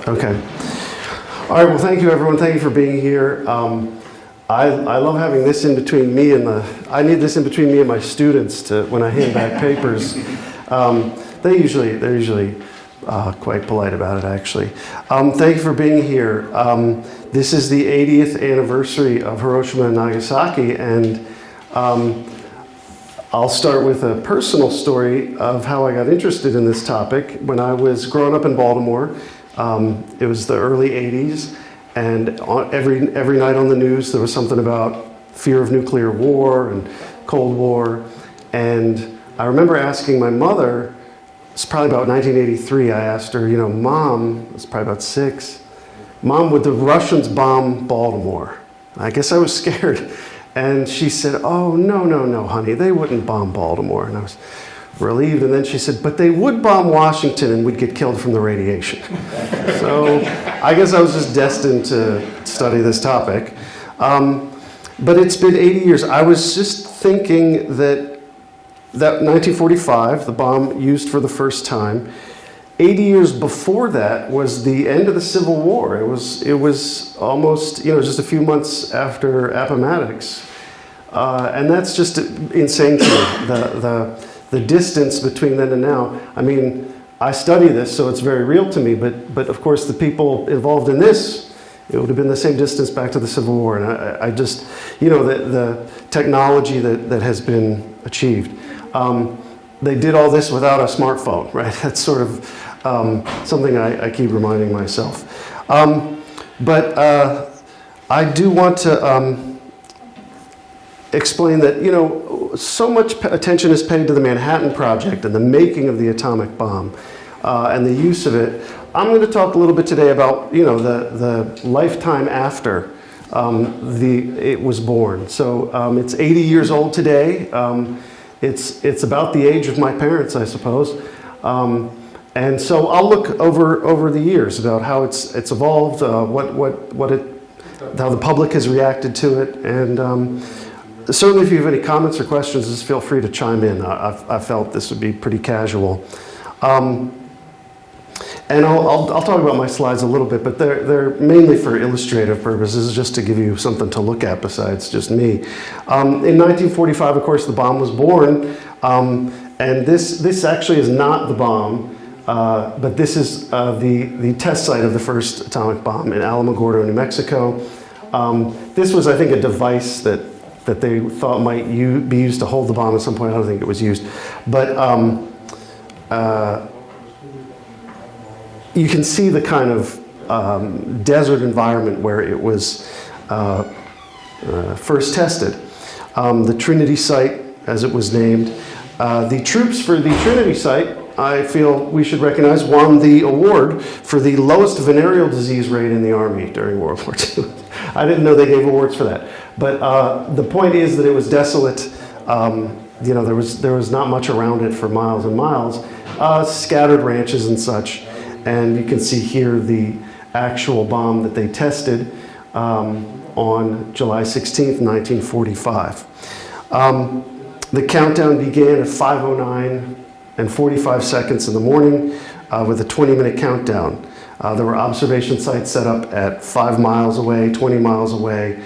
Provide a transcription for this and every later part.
Okay. All right, well, thank you, everyone. Thank you for being here. I love having this in between me and I need this in between me and my students when I hand back papers. They're usually quite polite about it, actually. Thank you for being here. This is the 80th anniversary of Hiroshima and Nagasaki, and I'll start with a personal story of how I got interested in this topic. When I was growing up in Baltimore, it was the early 80s, and every night on the news there was something about fear of nuclear war and Cold War. And I remember asking my mother, it's probably about 1983, I asked her, Mom, it was probably about 6, Mom, would the Russians bomb Baltimore? I guess I was scared. And she said, oh, no, honey, they wouldn't bomb Baltimore. And I was relieved. And then she said, but they would bomb Washington and we'd get killed from the radiation. So I guess I was just destined to study this topic. But it's been 80 years. I was just thinking that 1945, the bomb used for the first time, 80 years before that was the end of the Civil War. It was almost, just a few months after Appomattox. And that's just insane to me, the distance between then and now. I mean, I study this, so it's very real to me, but of course the people involved in this, it would have been the same distance back to the Civil War. And I just, the technology that has been achieved. They did all this without a smartphone, right? That's sort of something I keep reminding myself. But I do want to explain that, so much attention is paid to the Manhattan Project and the making of the atomic bomb and the use of it. I'm going to talk a little bit today about, the lifetime after it was born. So it's 80 years old today. It's about the age of my parents, I suppose. And so I'll look over the years about how it's evolved, how the public has reacted to it, and certainly if you have any comments or questions, just feel free to chime in. I felt this would be pretty casual. And I'll talk about my slides a little bit, but they're mainly for illustrative purposes, just to give you something to look at besides just me. In 1945, of course, the bomb was born, and this actually is not the bomb, but this is the test site of the first atomic bomb in Alamogordo, New Mexico. This was, I think, a device that they thought might be used to hold the bomb at some point. I don't think it was used, but you can see the kind of desert environment where it was first tested. The Trinity site, as it was named. The troops for the Trinity site, I feel we should recognize, won the award for the lowest venereal disease rate in the Army during World War II. I didn't know they gave awards for that. But the point is that it was desolate. There was not much around it for miles and miles. Scattered ranches and such. And you can see here the actual bomb that they tested on July 16th, 1945. The countdown began at 5:09 and 45 seconds in the morning with a 20-minute countdown. There were observation sites set up at 5 miles away, 20 miles away,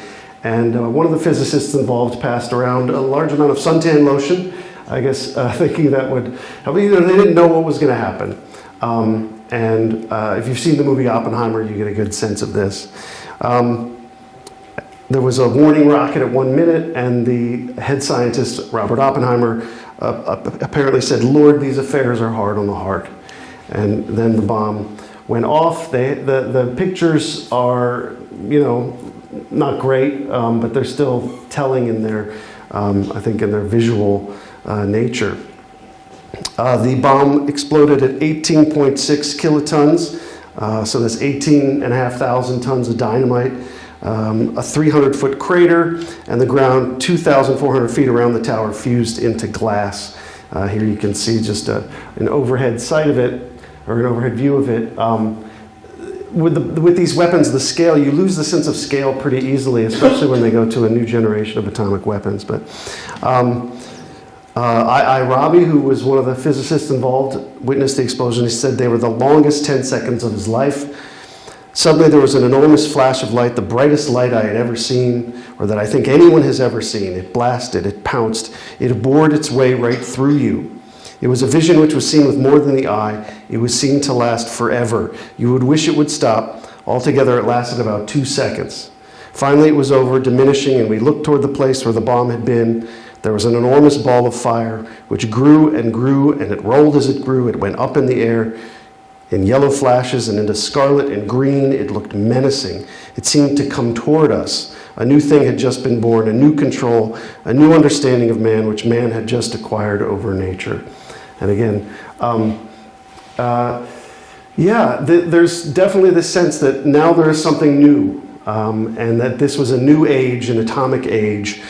and one of the physicists involved passed around a large amount of suntan lotion, I guess thinking that would help. They didn't know what was going to happen. And if you've seen the movie Oppenheimer, you get a good sense of this. There was a warning rocket at 1 minute, and the head scientist, Robert Oppenheimer, apparently said, "Lord, these affairs are hard on the heart." And then the bomb went off. The pictures are, not great, but they're still telling in their, I think, in their visual nature. The bomb exploded at 18.6 kilotons, so that's 18,500 tons of dynamite, a 300-foot crater, and the ground 2,400 feet around the tower fused into glass. Here you can see just an overhead sight of it, or an overhead view of it. With these weapons, the scale, you lose the sense of scale pretty easily, especially when they go to a new generation of atomic weapons. But Rabi, who was one of the physicists involved, witnessed the explosion. He said they were the longest 10 seconds of his life. Suddenly there was an enormous flash of light, the brightest light I had ever seen, or that I think anyone has ever seen. It blasted, it pounced, it bored its way right through you. It was a vision which was seen with more than the eye. It was seen to last forever. You would wish it would stop. Altogether, it lasted about 2 seconds. Finally, it was over, diminishing, and we looked toward the place where the bomb had been. There was an enormous ball of fire, which grew, and it rolled as it grew. It went up in the air in yellow flashes and into scarlet and green. It looked menacing. It seemed to come toward us. A new thing had just been born, a new control, a new understanding of man, which man had just acquired over nature. And again, there's definitely this sense that now there is something new, and that this was a new age, an atomic age.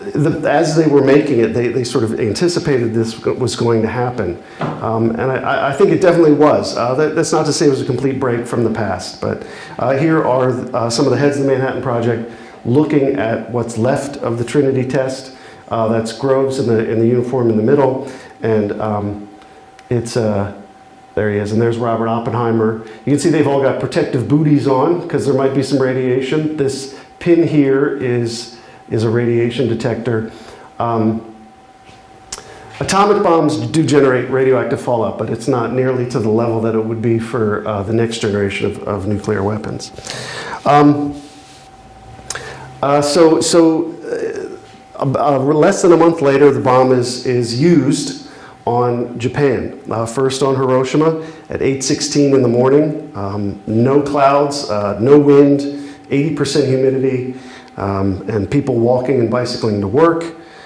As they were making it, they sort of anticipated this was going to happen. And I think it definitely was. That's not to say it was a complete break from the past, but here are some of the heads of the Manhattan Project looking at what's left of the Trinity test. That's Groves in the uniform in the middle, and there he is, and there's Robert Oppenheimer. You can see they've all got protective booties on because there might be some radiation. This pin here is a radiation detector. Atomic bombs do generate radioactive fallout, but it's not nearly to the level that it would be for the next generation of nuclear weapons. Less than a month later, the bomb is used on Japan. First on Hiroshima at 8:16 in the morning. No clouds, no wind, 80% humidity, and people walking and bicycling to work,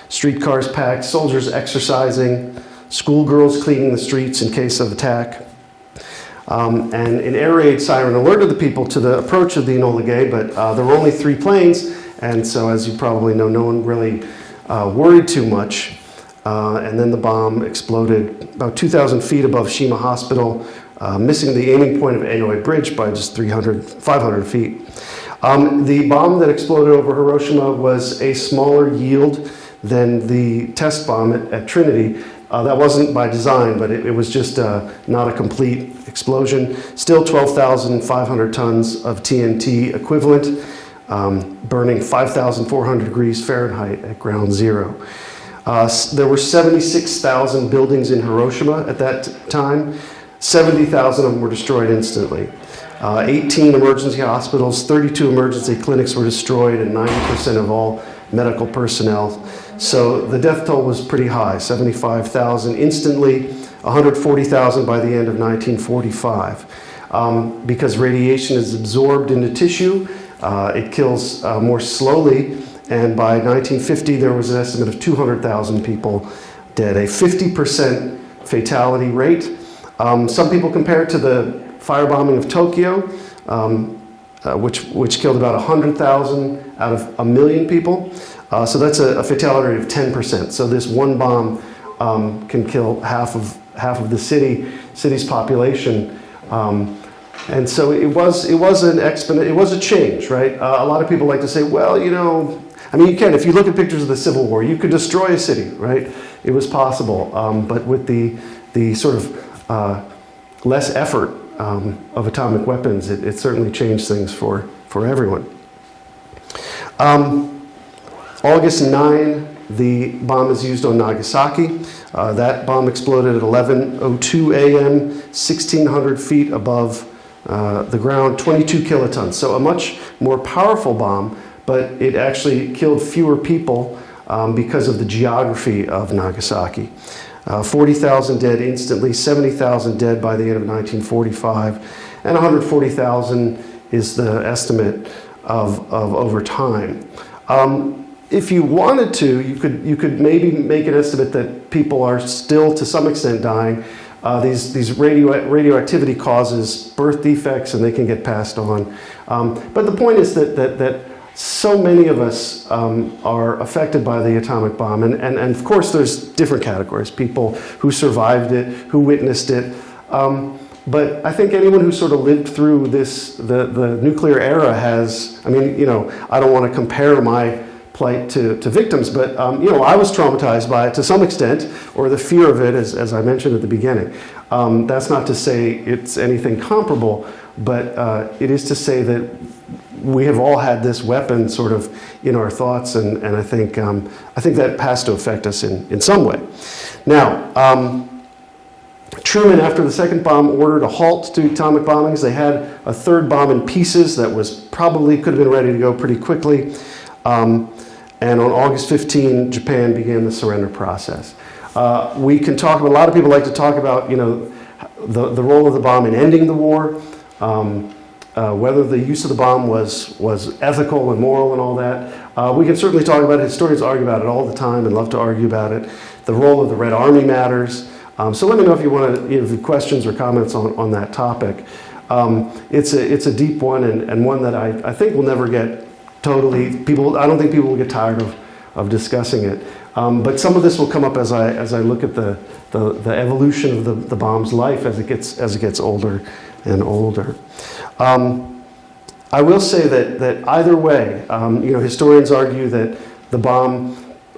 streetcars packed, soldiers exercising, schoolgirls cleaning the streets in case of attack. And an air raid siren alerted the people to the approach of the Enola Gay, but there were only 3 planes, and so as you probably know, no one really worried too much. And then the bomb exploded about 2,000 feet above Shima Hospital, missing the aiming point of Aoi Bridge by just 500 feet. The bomb that exploded over Hiroshima was a smaller yield than the test bomb at Trinity. That wasn't by design, but it was just not a complete explosion. Still 12,500 tons of TNT equivalent, burning 5,400 degrees Fahrenheit at ground zero. There were 76,000 buildings in Hiroshima at that time. 70,000 of them were destroyed instantly. 18 emergency hospitals, 32 emergency clinics were destroyed, and 90% of all medical personnel. So the death toll was pretty high, 75,000 instantly, 140,000 by the end of 1945. Because radiation is absorbed into tissue, it kills more slowly, and by 1950 there was an estimate of 200,000 people dead, a 50% fatality rate. Some people compare it to the firebombing of Tokyo, which killed about 100,000 out of 1 million people. So that's a fatality rate of 10%. So this one bomb can kill half of the city's population. And so it was a change, right? A lot of people like to say, well, you know, I mean, you can, if you look at pictures of the Civil War, you could destroy a city, right? It was possible, but with the sort of less effort of atomic weapons, it certainly changed things for everyone. August 9, the bomb is used on Nagasaki. That bomb exploded at 11:02 a.m., 1,600 feet above the ground, 22 kilotons. So a much more powerful bomb, but it actually killed fewer people because of the geography of Nagasaki. 40,000 dead instantly, 70,000 dead by the end of 1945, and 140,000 is the estimate of over time. If you wanted to, you could maybe make an estimate that people are still to some extent dying. These radioactivity causes birth defects, and they can get passed on. But the point is that so many of us are affected by the atomic bomb, and of course there's different categories: people who survived it, who witnessed it. But I think anyone who sort of lived through the nuclear era has. I mean, you know, I don't want to compare my plight to victims, but you know, I was traumatized by it to some extent, or the fear of it, as I mentioned at the beginning. That's not to say it's anything comparable, but it is to say that we have all had this weapon sort of in our thoughts, and I think that has to affect us in some way. Now, Truman, after the second bomb, ordered a halt to atomic bombings. They had a third bomb in pieces that was probably could have been ready to go pretty quickly. And on August 15, Japan began the surrender process. We can talk, a lot of people like to talk about, you know, the role of the bomb in ending the war, whether the use of the bomb was ethical and moral and all that. We can certainly talk about it. Historians argue about it all the time and love to argue about it. The role of the Red Army matters. So let me know if you want to, if you have questions or comments on that topic. It's a deep one, and one that I think will never get totally, I don't think people will get tired of discussing it. But some of this will come up as I look at the evolution of the bomb's life as it gets older and older. I will say that either way, you know, historians argue that the bomb,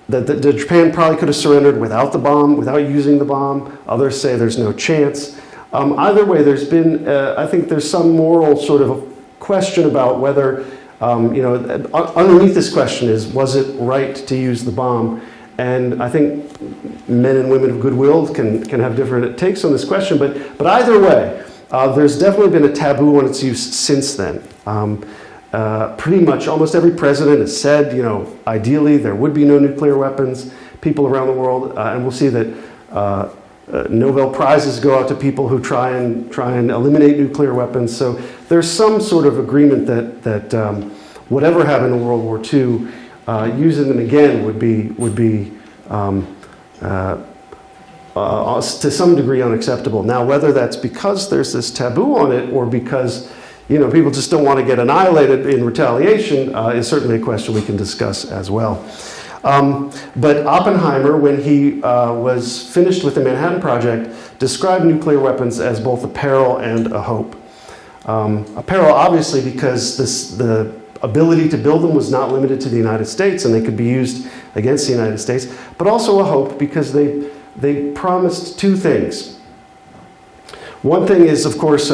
that Japan probably could have surrendered without the bomb, without using the bomb. Others say there's no chance. Either way, there's been, I think there's some moral sort of question about whether, you know, underneath this question is, was it right to use the bomb? And I think men and women of goodwill can have different takes on this question, but either way, there's definitely been a taboo on its use since then. Pretty much almost every president has said, you know, ideally there would be no nuclear weapons. People around the world, and we'll see that Nobel Prizes go out to people who try and eliminate nuclear weapons. So there's some sort of agreement that whatever happened in World War II, using them again would be to some degree unacceptable. Now, whether that's because there's this taboo on it or because, you know, people just don't want to get annihilated in retaliation is certainly a question we can discuss as well. But Oppenheimer, when he was finished with the Manhattan Project, described nuclear weapons as both a peril and a hope. A peril, obviously, because the ability to build them was not limited to the United States, and they could be used against the United States, but also a hope because they promised two things. One thing is, of course,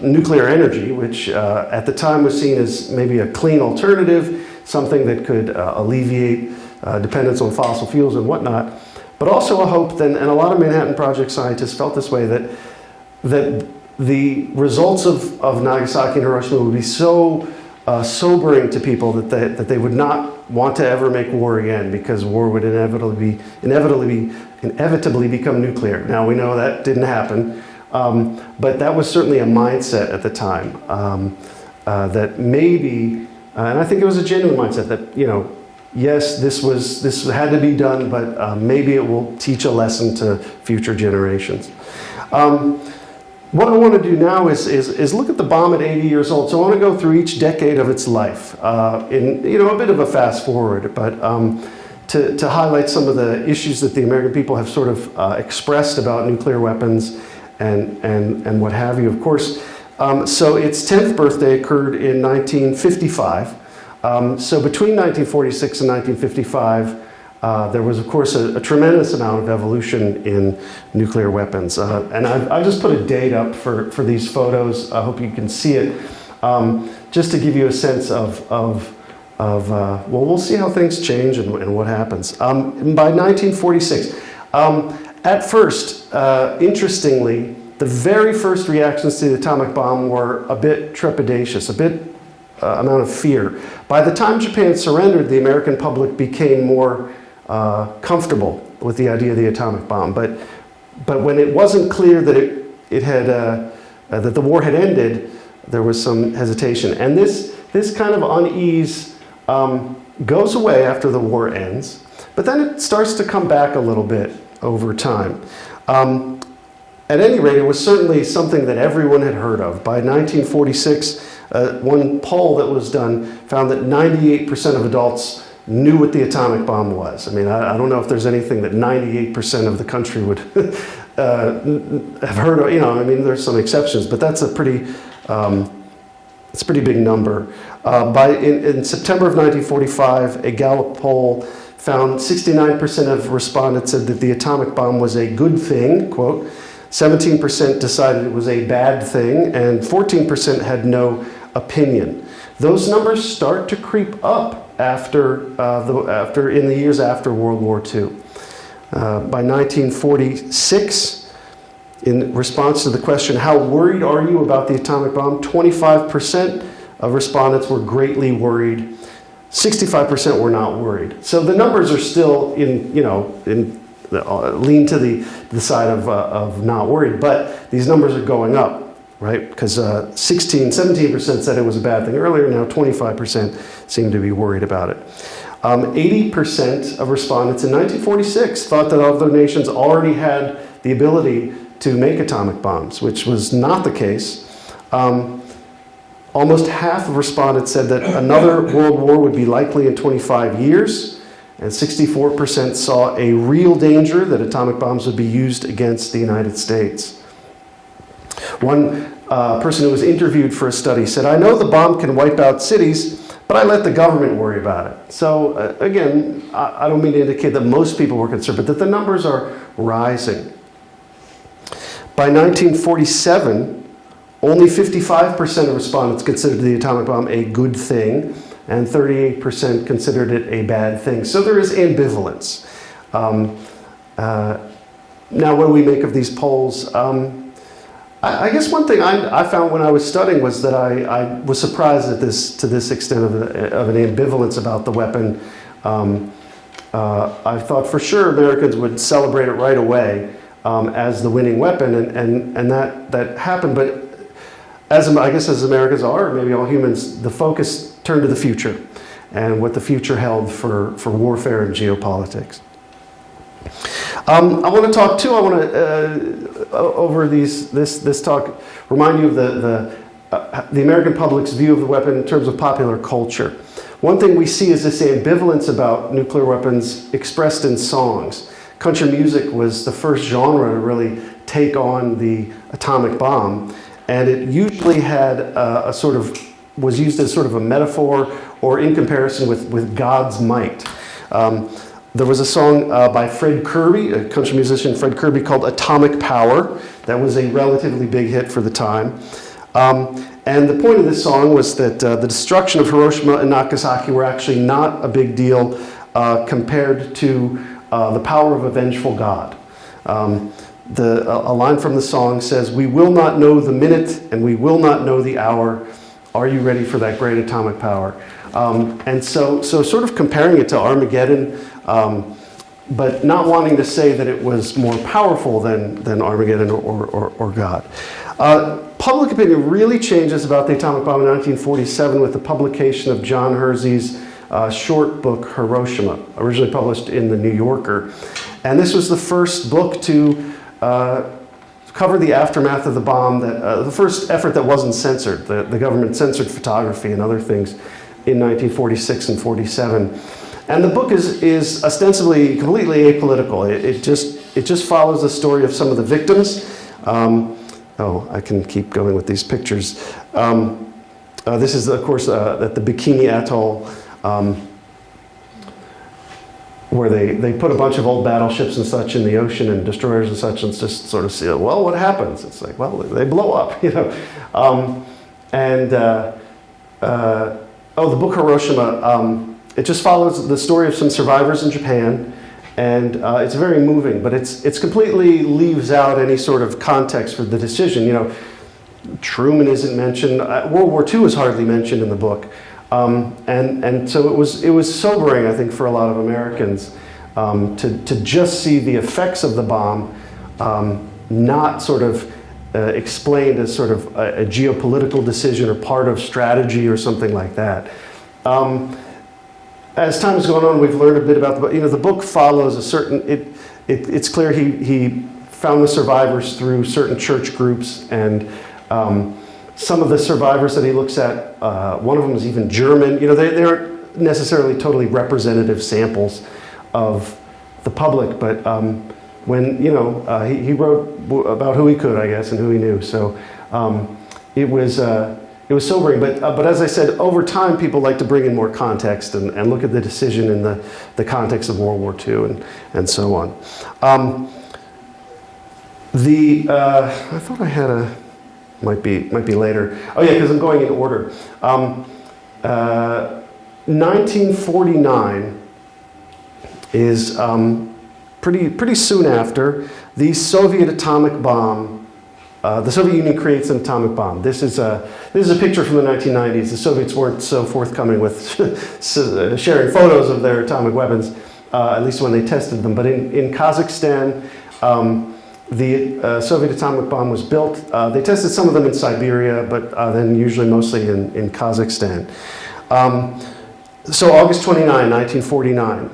nuclear energy, which at the time was seen as maybe a clean alternative, something that could alleviate dependence on fossil fuels and whatnot, but also a hope then, and a lot of Manhattan Project scientists felt this way, that the results of Nagasaki and Hiroshima would be so sobering to people that they would not want to ever make war again, because war would inevitably become nuclear. Now, we know that didn't happen, but that was certainly a mindset at the time, that maybe, and I think it was a genuine mindset that, you know, yes, this had to be done, but maybe it will teach a lesson to future generations. What I want to do now is look at the bomb at 80 years old. So I want to go through each decade of its life in, you know, a bit of a fast forward, but to highlight some of the issues that the American people have sort of expressed about nuclear weapons and what have you. Of course, so its 10th birthday occurred in 1955. So between 1946 and 1955, there was, of course, a tremendous amount of evolution in nuclear weapons. And I've just put a date up for these photos. I hope you can see it, just to give you a sense of well, we'll see how things change and what happens. By 1946, at first, interestingly, the very first reactions to the atomic bomb were a bit trepidatious, a bit amount of fear. By the time Japan surrendered, the American public became more comfortable with the idea of the atomic bomb. But when it wasn't clear that it had that the war had ended, there was some hesitation. And this kind of unease goes away after the war ends, but then it starts to come back a little bit over time. At any rate, it was certainly something that everyone had heard of. By 1946, one poll that was done found that 98% of adults knew what the atomic bomb was. I mean, I don't know if there's anything that 98% of the country would have heard of. You know, I mean, there's some exceptions, but that's a pretty It's a pretty big number. In September of 1945, a Gallup poll found 69% of respondents said that the atomic bomb was a good thing, quote. 17% decided it was a bad thing, and 14% had no opinion. Those numbers start to creep up in the years after World War II. By 1946, in response to the question, how worried are you about the atomic bomb? 25% of respondents were greatly worried. 65% were not worried. So the numbers are still lean to the side of not worried, but these numbers are going up, right? Because 17% said it was a bad thing earlier, now 25% seem to be worried about it. 80% of respondents in 1946 thought that other nations already had the ability to make atomic bombs, which was not the case. Almost half of respondents said that another world war would be likely in 25 years, and 64% saw a real danger that atomic bombs would be used against the United States. One person who was interviewed for a study said, I know the bomb can wipe out cities, but I let the government worry about it. So again, I don't mean to indicate that most people were concerned, but that the numbers are rising. By 1947, only 55% of respondents considered the atomic bomb a good thing, and 38% considered it a bad thing. So there is ambivalence. Now, what do we make of these polls? I guess one thing I found when I was studying was that I was surprised at to this extent of an ambivalence about the weapon. I thought for sure Americans would celebrate it right away as the winning weapon, and that happened. But as Americans are, maybe all humans, the focus turned to the future and what the future held for warfare and geopolitics. I want to talk too. I want to over this talk remind you of the American public's view of the weapon in terms of popular culture. One thing we see is this ambivalence about nuclear weapons expressed in songs. Country music was the first genre to really take on the atomic bomb, and it usually had was used as sort of a metaphor or in comparison with God's might. There was a song by Fred Kirby, a country musician, Fred Kirby, called Atomic Power. That was a relatively big hit for the time. And the point of this song was that the destruction of Hiroshima and Nagasaki were actually not a big deal compared to the power of a vengeful God. A line from the song says, "We will not know the minute and we will not know the hour. Are you ready for that great atomic power?" And so sort of comparing it to Armageddon, but not wanting to say that it was more powerful than Armageddon or God. Public opinion really changes about the atomic bomb in 1947 with the publication of John Hersey's short book, Hiroshima, originally published in The New Yorker. And this was the first book to cover the aftermath of the bomb, the first effort that wasn't censored. The government censored photography and other things in 1946 and 47. And the book is ostensibly completely apolitical. It just follows the story of some of the victims. I can keep going with these pictures. This is, of course, at the Bikini Atoll, where they put a bunch of old battleships and such in the ocean and destroyers and such, and just sort of see, well, what happens? It's like, well, they blow up, you know. The book Hiroshima, it just follows the story of some survivors in Japan, and it's very moving, but it's completely leaves out any sort of context for the decision. You know, Truman isn't mentioned. World War II is hardly mentioned in the book. And so it was sobering, I think, for a lot of Americans to just see the effects of the bomb not sort of explained as sort of a geopolitical decision or part of strategy or something like that. As time has gone on, we've learned a bit about the book follows a certain. It's clear he found the survivors through certain church groups, and some of the survivors that he looks at, one of them is even German. You know, they aren't necessarily totally representative samples of the public, but when he wrote about who he could, I guess, and who he knew. So it was it was sobering. But as I said, over time, people like to bring in more context and look at the decision in the context of World War II and so on. I thought I had a, might be later. Oh yeah, because I'm going in order. 1949 is pretty soon after the Soviet atomic bomb. The Soviet Union creates an atomic bomb. This is a picture from the 1990s. The Soviets weren't so forthcoming with sharing photos of their atomic weapons, at least when they tested them. But in Kazakhstan, the Soviet atomic bomb was built. They tested some of them in Siberia, but then usually mostly in Kazakhstan. So August 29, 1949,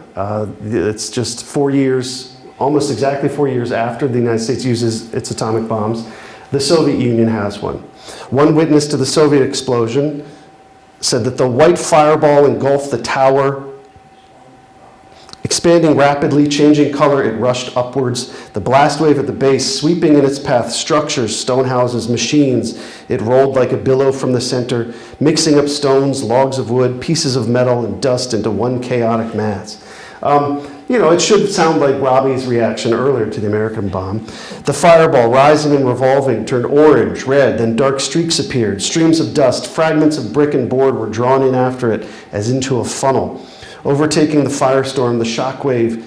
it's just 4 years, almost exactly 4 years after the United States uses its atomic bombs, the Soviet Union has one. One witness to the Soviet explosion said that the white fireball engulfed the tower. Expanding rapidly, changing color, it rushed upwards. The blast wave at the base, sweeping in its path structures, stone houses, machines. It rolled like a billow from the center, mixing up stones, logs of wood, pieces of metal, and dust into one chaotic mass. It should sound like Robbie's reaction earlier to the American bomb. The fireball, rising and revolving, turned orange, red, then dark streaks appeared. Streams of dust, fragments of brick and board were drawn in after it, as into a funnel. Overtaking the firestorm, the shock wave,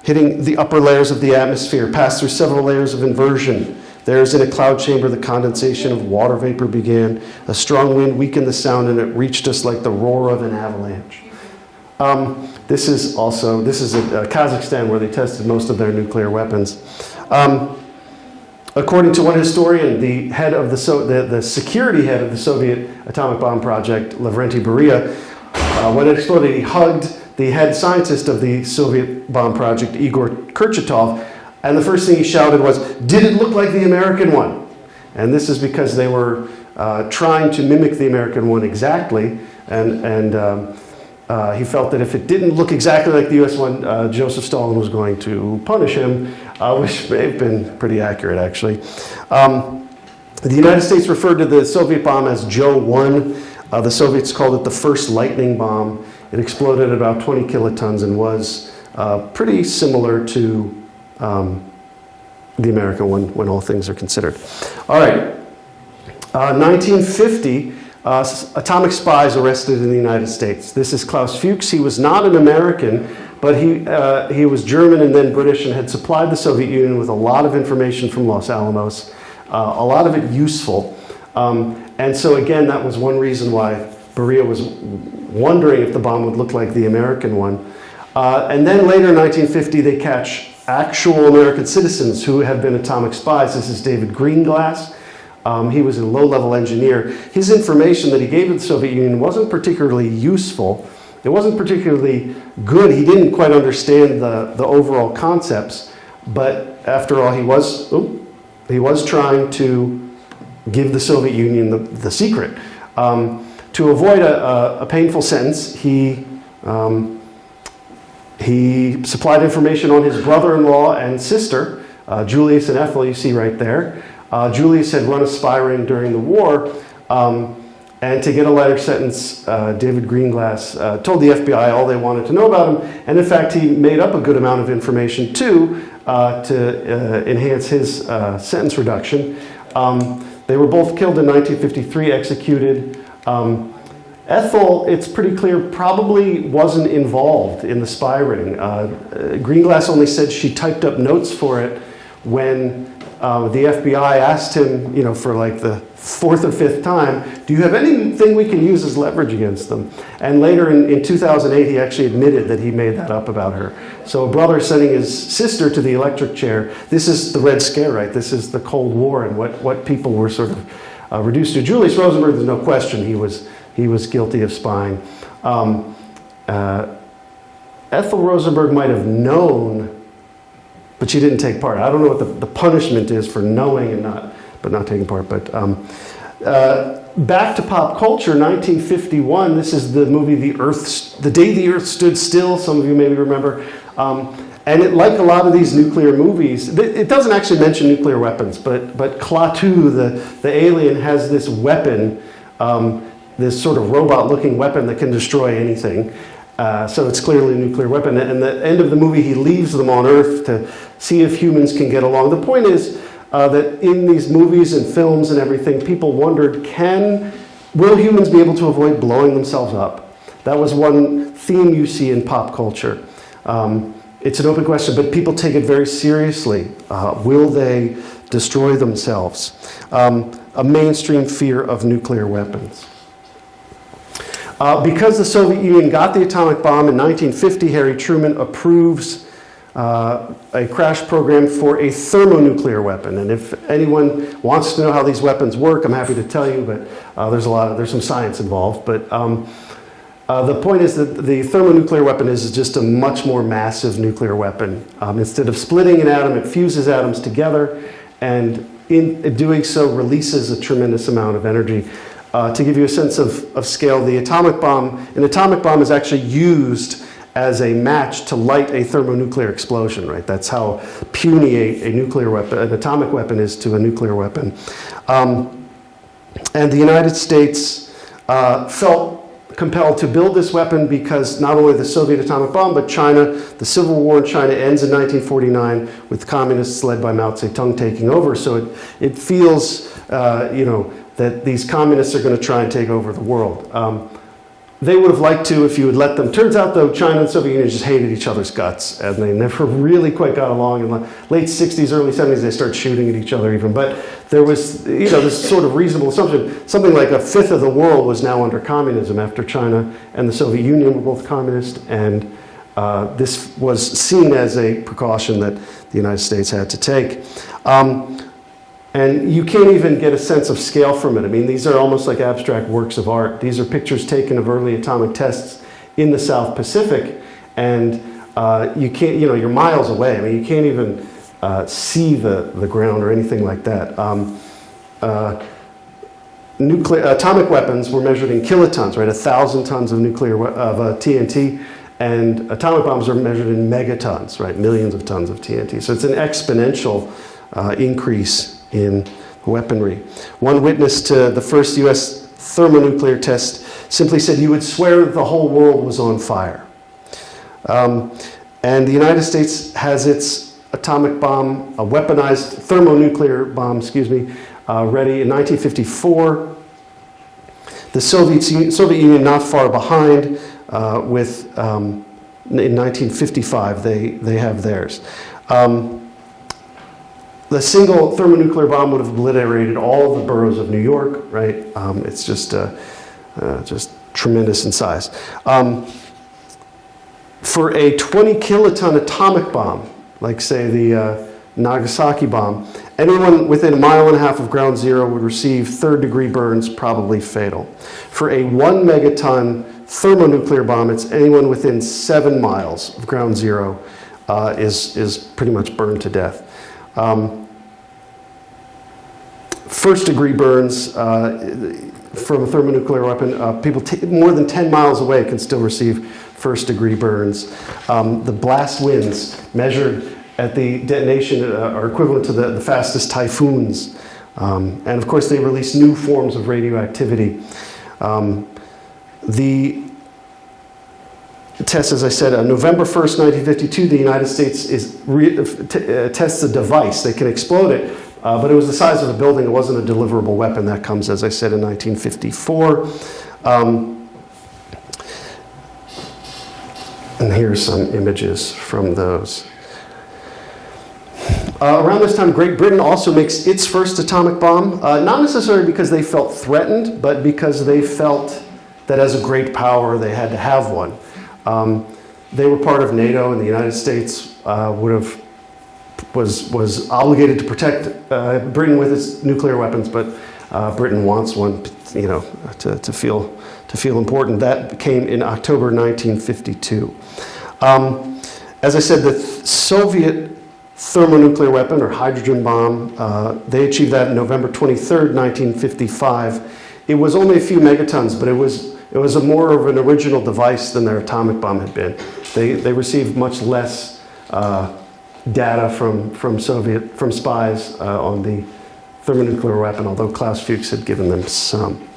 hitting the upper layers of the atmosphere, passed through several layers of inversion. There, as in a cloud chamber, the condensation of water vapor began. A strong wind weakened the sound, and it reached us like the roar of an avalanche. This is Kazakhstan, where they tested most of their nuclear weapons. According to one historian, the head of the security head of the Soviet atomic bomb project, Lavrentiy Beria, when it exploded, he hugged the head scientist of the Soviet bomb project, Igor Kurchatov, and the first thing he shouted was, "Did it look like the American one?" And this is because they were trying to mimic the American one exactly, and he felt that if it didn't look exactly like the U.S. one, Joseph Stalin was going to punish him, which may have been pretty accurate, actually. The United States referred to the Soviet bomb as Joe 1. The Soviets called it the first lightning bomb. It exploded at about 20 kilotons and was pretty similar to the American one when all things are considered. All right, 1950, atomic spies arrested in the United States. This is Klaus Fuchs. He was not an American, but he was German and then British and had supplied the Soviet Union with a lot of information from Los Alamos, a lot of it useful. And so again, that was one reason why Beria was wondering if the bomb would look like the American one. And then later in 1950, they catch actual American citizens who had been atomic spies. This is David Greenglass. He was a low-level engineer. His information that he gave to the Soviet Union wasn't particularly useful. It wasn't particularly good. He didn't quite understand the overall concepts. But after all, he was trying to give the Soviet Union the secret. To avoid a painful sentence, he supplied information on his brother-in-law and sister, Julius and Ethel, you see right there. Julius had run a spy ring during the war, and to get a lighter sentence, David Greenglass told the FBI all they wanted to know about him, and in fact, he made up a good amount of information too to enhance his sentence reduction. They were both killed in 1953, executed. Ethel, it's pretty clear, probably wasn't involved in the spy ring. Greenglass only said she typed up notes for it when the FBI asked him, for like the fourth or fifth time, do you have anything we can use as leverage against them? And later in 2008, he actually admitted that he made that up about her. So a brother sending his sister to the electric chair. This is the Red Scare, right? This is the Cold War and what people were sort of reduced to. Julius Rosenberg, there's no question he was guilty of spying. Ethel Rosenberg might have known, but she didn't take part. I don't know what the punishment is for knowing and not taking part. But back to pop culture, 1951. This is the movie The Day the Earth Stood Still. Some of you maybe remember. And like a lot of these nuclear movies, it doesn't actually mention nuclear weapons, but Klaatu, the alien, has this weapon this sort of robot-looking weapon that can destroy anything. So it's clearly a nuclear weapon. And at the end of the movie, he leaves them on Earth to see if humans can get along. The point is that in these movies and films and everything, people wondered, will humans be able to avoid blowing themselves up? That was one theme you see in pop culture. It's an open question, but people take it very seriously. Will they destroy themselves? A mainstream fear of nuclear weapons. Because the Soviet Union got the atomic bomb in 1950, Harry Truman approves a crash program for a thermonuclear weapon. And if anyone wants to know how these weapons work, I'm happy to tell you, but there's some science involved. But the point is that the thermonuclear weapon is just a much more massive nuclear weapon. Instead of splitting an atom, it fuses atoms together, and in doing so releases a tremendous amount of energy. To give you a sense of scale, an atomic bomb is actually used as a match to light a thermonuclear explosion, right? That's how puny a nuclear weapon, an atomic weapon is to a nuclear weapon. And the United States felt compelled to build this weapon because not only the Soviet atomic bomb, but China, the civil war in China ends in 1949 with communists led by Mao Zedong taking over. So it feels, that these communists are going to try and take over the world. They would have liked to if you had let them. Turns out, though, China and Soviet Union just hated each other's guts, and they never really quite got along. In the late 60s, early 70s, they started shooting at each other even. But there was, this sort of reasonable assumption. Something like a fifth of the world was now under communism after China and the Soviet Union were both communist, and this was seen as a precaution that the United States had to take. And you can't even get a sense of scale from it. I mean, these are almost like abstract works of art. These are pictures taken of early atomic tests in the South Pacific, and you can't, you're miles away. I mean, you can't even see the ground or anything like that. Atomic weapons were measured in kilotons, right? 1,000 tons of TNT, and atomic bombs are measured in megatons, right? Millions of tons of TNT. So it's an exponential increase in weaponry. One witness to the first U.S. thermonuclear test simply said, "You would swear that the whole world was on fire." And the United States has its atomic bomb, a weaponized thermonuclear bomb, ready in 1954. The Soviet Union not far behind in 1955, they have theirs. The single thermonuclear bomb would have obliterated all the boroughs of New York, right? It's just tremendous in size. For a 20 kiloton atomic bomb, like say the Nagasaki bomb, anyone within a mile and a half of ground zero would receive third-degree burns, probably fatal. For a 1 megaton thermonuclear bomb, it's anyone within 7 miles of ground zero is pretty much burned to death. First-degree burns from a thermonuclear weapon, people more than 10 miles away can still receive first-degree burns. The blast winds measured at the detonation are equivalent to the fastest typhoons. And of course, they release new forms of radioactivity. The test, as I said, on November 1st, 1952, the United States tests a device. They can explode it, but it was the size of a building. It wasn't a deliverable weapon. That comes, as I said, in 1954. And here's some images from those. Around this time, Great Britain also makes its first atomic bomb, not necessarily because they felt threatened, but because they felt that as a great power, they had to have one. They were part of NATO, and the United States was obligated to protect Britain with its nuclear weapons, but Britain wants one, to feel important. That came in October 1952. As I said, the Soviet thermonuclear weapon or hydrogen bomb, they achieved that November 23rd, 1955. It was only a few megatons, but it was a more of an original device than their atomic bomb had been. They received much less data from spies on the thermonuclear weapon, although Klaus Fuchs had given them some.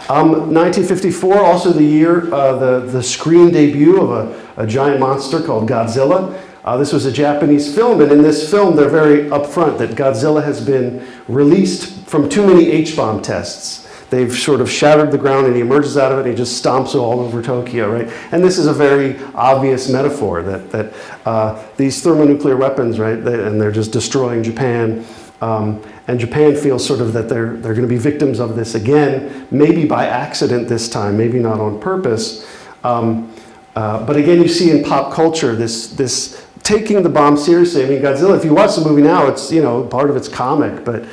1954, also the year, the screen debut of a giant monster called Godzilla. This was a Japanese film, and in this film they're very upfront that Godzilla has been released from too many H-bomb tests. They've sort of shattered the ground and he emerges out of it and he just stomps all over Tokyo, right? And this is a very obvious metaphor that these thermonuclear weapons, right, and they're just destroying Japan. And Japan feels sort of that they're going to be victims of this again, maybe by accident this time, maybe not on purpose. But again, you see in pop culture this taking the bomb seriously. I mean, Godzilla, if you watch the movie now, it's, you know, part of it's comic, but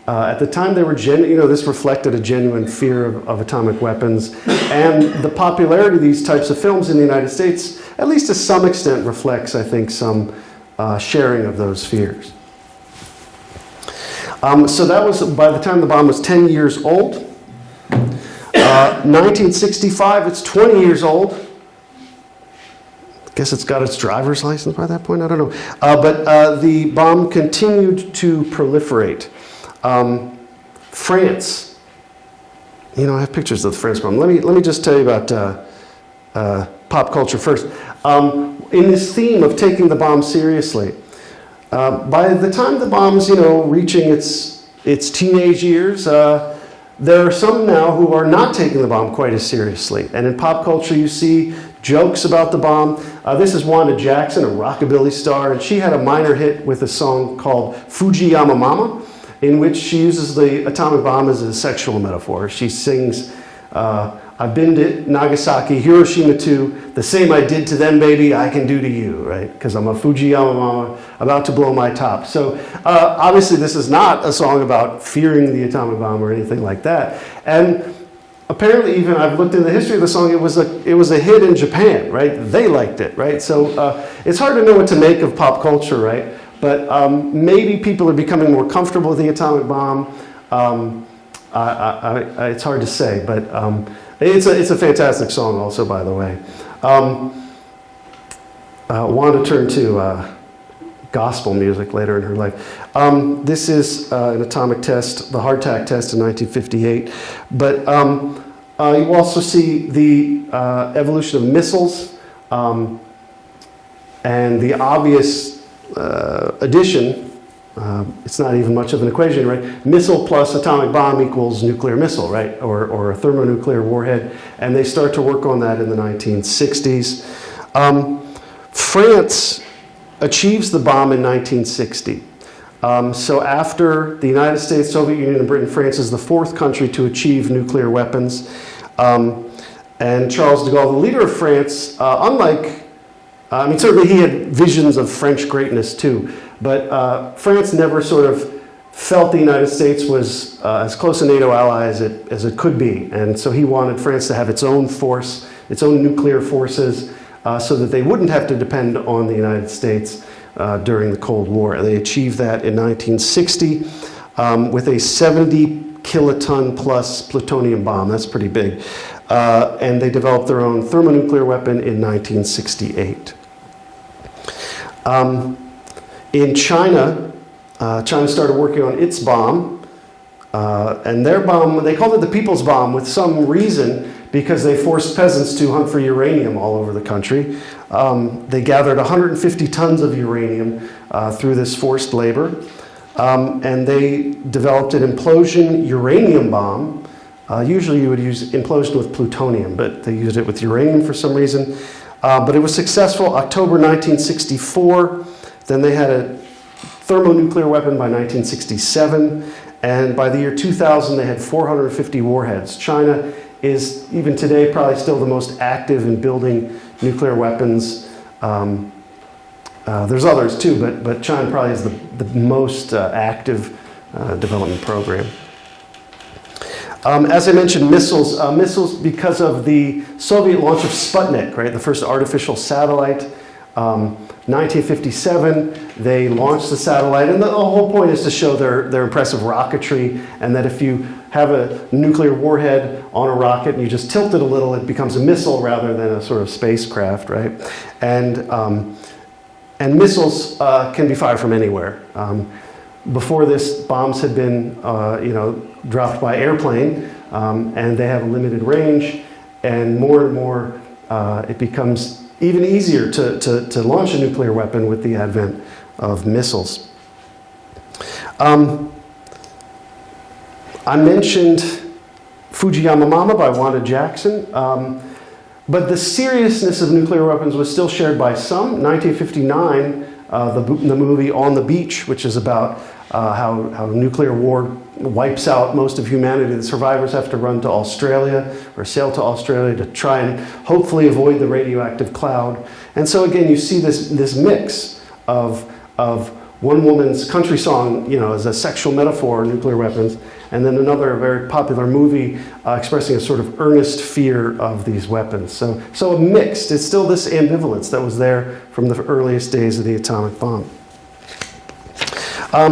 at the time they were, this reflected a genuine fear of atomic weapons. And the popularity of these types of films in the United States, at least to some extent, reflects, I think, some sharing of those fears. So that was by the time the bomb was 10 years old. 1965, it's 20 years old. I guess it's got its driver's license by that point, I don't know. But the bomb continued to proliferate. France, you know, I have pictures of the France bomb. Let me just tell you about pop culture first. In this theme of taking the bomb seriously, by the time the bomb's, you know, reaching its teenage years, there are some now who are not taking the bomb quite as seriously. And in pop culture, you see jokes about the bomb. This is Wanda Jackson, a rockabilly star, and she had a minor hit with a song called Fujiyama Mama, in which she uses the atomic bomb as a sexual metaphor. She sings, I've been to Nagasaki, Hiroshima too, the same I did to them, baby, I can do to you, right? Because I'm a Fujiyama Mama, about to blow my top. So obviously this is not a song about fearing the atomic bomb or anything like that. And apparently, even I've looked in the history of the song, it was a hit in Japan, right? They liked it, right? So it's hard to know what to make of pop culture, right? But maybe people are becoming more comfortable with the atomic bomb. It's hard to say, but it's a fantastic song also, by the way. Wanda turned to gospel music later in her life. This is an atomic test, the hardtack test in 1958. But you also see the evolution of missiles and the obvious addition. It's not even much of an equation, right? Missile plus atomic bomb equals nuclear missile, right? Or a thermonuclear warhead. And they start to work on that in the 1960s. France achieves the bomb in 1960. So after the United States, Soviet Union, and Britain, France is the fourth country to achieve nuclear weapons. And Charles de Gaulle, the leader of France, certainly he had visions of French greatness too, but France never sort of felt the United States was as close a NATO ally as it could be. And so he wanted France to have its own force, its own nuclear forces, so that they wouldn't have to depend on the United States during the Cold War. They achieved that in 1960 with a 70 kiloton plus plutonium bomb. That's pretty big. And they developed their own thermonuclear weapon in 1968. In China, China started working on its bomb, and their bomb, they called it the People's Bomb with some reason, because they forced peasants to hunt for uranium all over the country. They gathered 150 tons of uranium through this forced labor, and they developed an implosion uranium bomb. Usually you would use implosion with plutonium, but they used it with uranium for some reason. But it was successful October 1964. Then they had a thermonuclear weapon by 1967. And by the year 2000, they had 450 warheads. China is, even today, probably still the most active in building nuclear weapons. There's others too, but China probably is the most active development program. As I mentioned, missiles because of the Soviet launch of Sputnik, right, the first artificial satellite. 1957, they launched the satellite, and the whole point is to show their impressive rocketry, and that if you have a nuclear warhead on a rocket and you just tilt it a little, it becomes a missile rather than a sort of spacecraft, right? And missiles can be fired from anywhere. Before this, bombs had been, dropped by airplane. and they have a limited range, and more it becomes even easier to launch a nuclear weapon with the advent of missiles. I mentioned Fujiyama Mama by Wanda Jackson, but the seriousness of nuclear weapons was still shared by some. 1959, the movie On the Beach, which is about how nuclear war wipes out most of humanity. The survivors have to run to Australia or sail to Australia to try and hopefully avoid the radioactive cloud. And so again, you see this mix of one woman's country song, as a sexual metaphor, nuclear weapons, and then another very popular movie expressing a sort of earnest fear of these weapons. So mixed. It's still this ambivalence that was there from the earliest days of the atomic bomb. I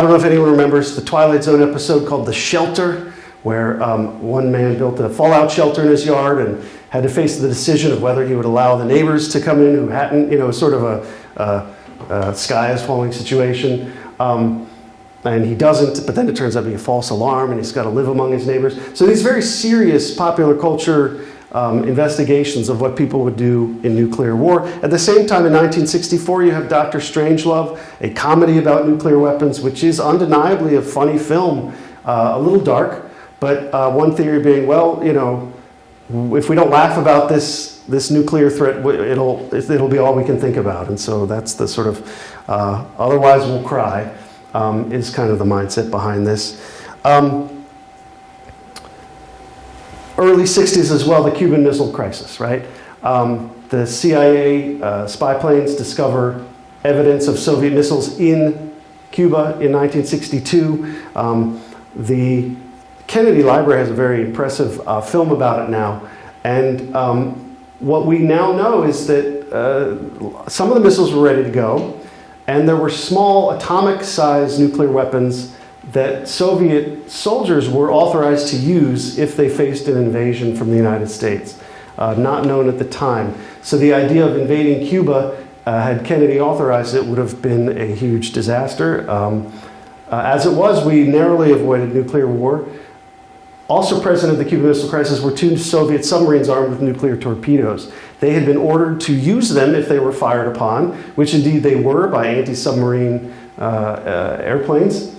don't know if anyone remembers the Twilight Zone episode called The Shelter, where one man built a fallout shelter in his yard and had to face the decision of whether he would allow the neighbors to come in who hadn't, sort of a sky is falling situation. And he doesn't, but then it turns out to be a false alarm, and he's got to live among his neighbors. So these very serious popular culture investigations of what people would do in nuclear war. At the same time, in 1964, you have Dr. Strangelove, a comedy about nuclear weapons, which is undeniably a funny film, a little dark, but one theory being, well, if we don't laugh about this nuclear threat, it'll be all we can think about. And so that's the sort of, otherwise we'll cry, is kind of the mindset behind this. Early 60s as well, the Cuban Missile Crisis, right? The CIA spy planes discover evidence of Soviet missiles in Cuba in 1962. The Kennedy Library has a very impressive film about it now. And what we now know is that some of the missiles were ready to go, and there were small atomic-sized nuclear weapons that Soviet soldiers were authorized to use if they faced an invasion from the United States, not known at the time. So the idea of invading Cuba, had Kennedy authorized it, would have been a huge disaster. As it was, we narrowly avoided nuclear war. Also present at the Cuban Missile Crisis were 2 Soviet submarines armed with nuclear torpedoes. They had been ordered to use them if they were fired upon, which indeed they were by anti-submarine airplanes.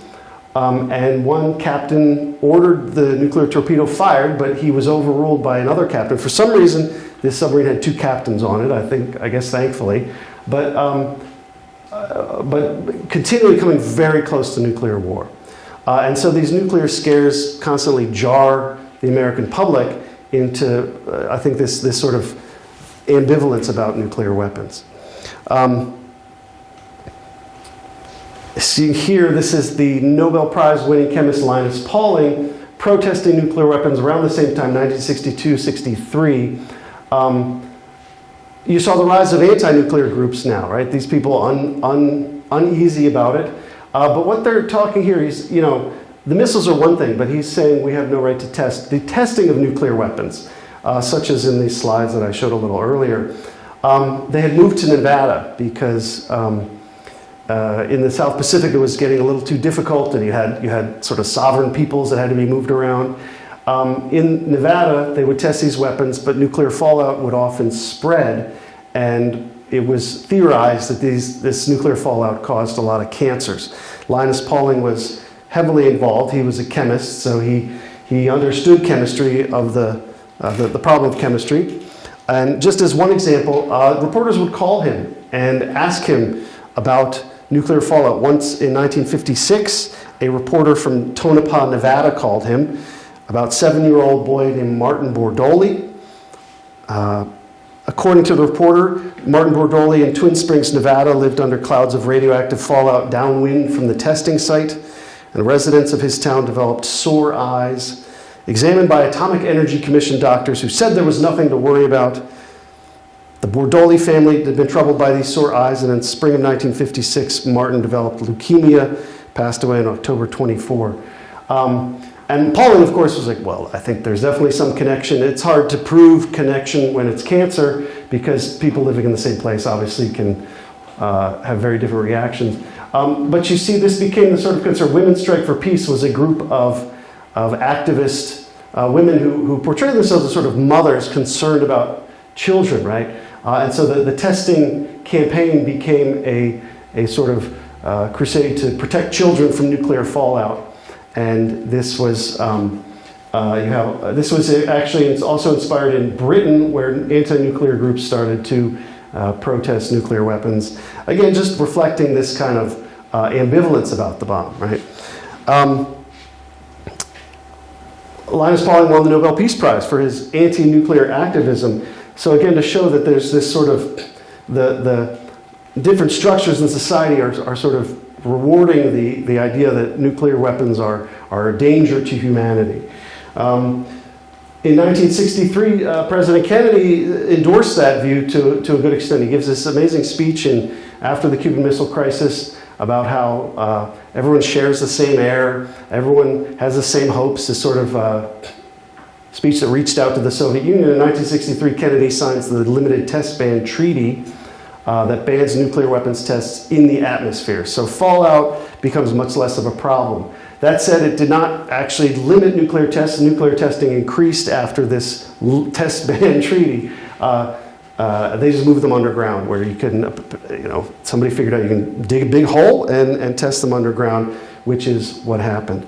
And one captain ordered the nuclear torpedo fired, but he was overruled by another captain. For some reason, this submarine had 2 captains on it, I guess thankfully, but continually coming very close to nuclear war. And so these nuclear scares constantly jar the American public into, I think, this sort of ambivalence about nuclear weapons. See here, this is the Nobel Prize winning chemist Linus Pauling protesting nuclear weapons around the same time, 1962, 63. You saw the rise of anti-nuclear groups now, right? These people uneasy about it. But what they're talking here is, the missiles are one thing, but he's saying we have no right to test. The testing of nuclear weapons, such as in these slides that I showed a little earlier, they had moved to Nevada because in the South Pacific it was getting a little too difficult, and you had sort of sovereign peoples that had to be moved around. In Nevada, they would test these weapons, but nuclear fallout would often spread, and it was theorized that this nuclear fallout caused a lot of cancers. Linus Pauling was heavily involved. He was a chemist, so he understood chemistry of the problem of chemistry. And just as one example, reporters would call him and ask him about nuclear fallout. Once in 1956, a reporter from Tonopah, Nevada called him about 7-year-old boy named Martin Bordoli. According to the reporter, Martin Bordoli in Twin Springs, Nevada, lived under clouds of radioactive fallout downwind from the testing site, and residents of his town developed sore eyes. Examined by Atomic Energy Commission doctors who said there was nothing to worry about, the Bordoli family had been troubled by these sore eyes, and in spring of 1956, Martin developed leukemia, passed away on October 24. And Pauling, of course, was like, well, I think there's definitely some connection. It's hard to prove connection when it's cancer because people living in the same place obviously can have very different reactions. But you see, this became the sort of concern. Women's Strike for Peace was a group of activist women who portray themselves as sort of mothers concerned about children, right? And so the testing campaign became a sort of crusade to protect children from nuclear fallout. And this was this was actually also inspired in Britain, where anti-nuclear groups started to protest nuclear weapons. Again, just reflecting this kind of ambivalence about the bomb, right? Linus Pauling won the Nobel Peace Prize for his anti-nuclear activism. So again, to show that there's this sort of, the different structures in society are sort of rewarding the idea that nuclear weapons are a danger to humanity. In 1963, President Kennedy endorsed that view to a good extent. He gives this amazing speech after the Cuban Missile Crisis about how everyone shares the same air, everyone has the same hopes, this sort of speech that reached out to the Soviet Union. In 1963, Kennedy signs the Limited Test Ban Treaty that bans nuclear weapons tests in the atmosphere. So fallout becomes much less of a problem. That said, it did not actually limit nuclear tests. Nuclear testing increased after this test ban treaty. They just moved them underground, where you can, somebody figured out you can dig a big hole and test them underground, which is what happened.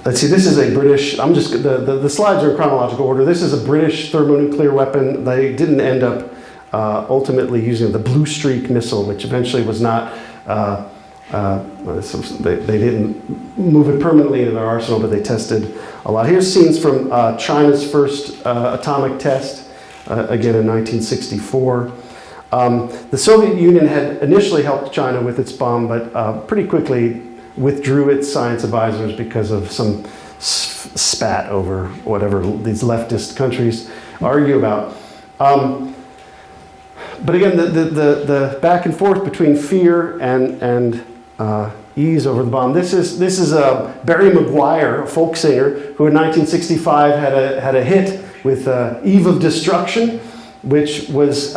Let's see, this is a British, the slides are in chronological order. This is a British thermonuclear weapon. They didn't end up ultimately using the Blue Streak missile, which eventually was not, they didn't move it permanently into their arsenal, but they tested a lot. Here's scenes from China's first atomic test, again in 1964. The Soviet Union had initially helped China with its bomb, but pretty quickly withdrew its science advisors because of some spat over whatever these leftist countries argue about. But again, the back and forth between fear and ease over the bomb. This is Barry Maguire, a folk singer, who in 1965 had a hit with "Eve of Destruction," which was,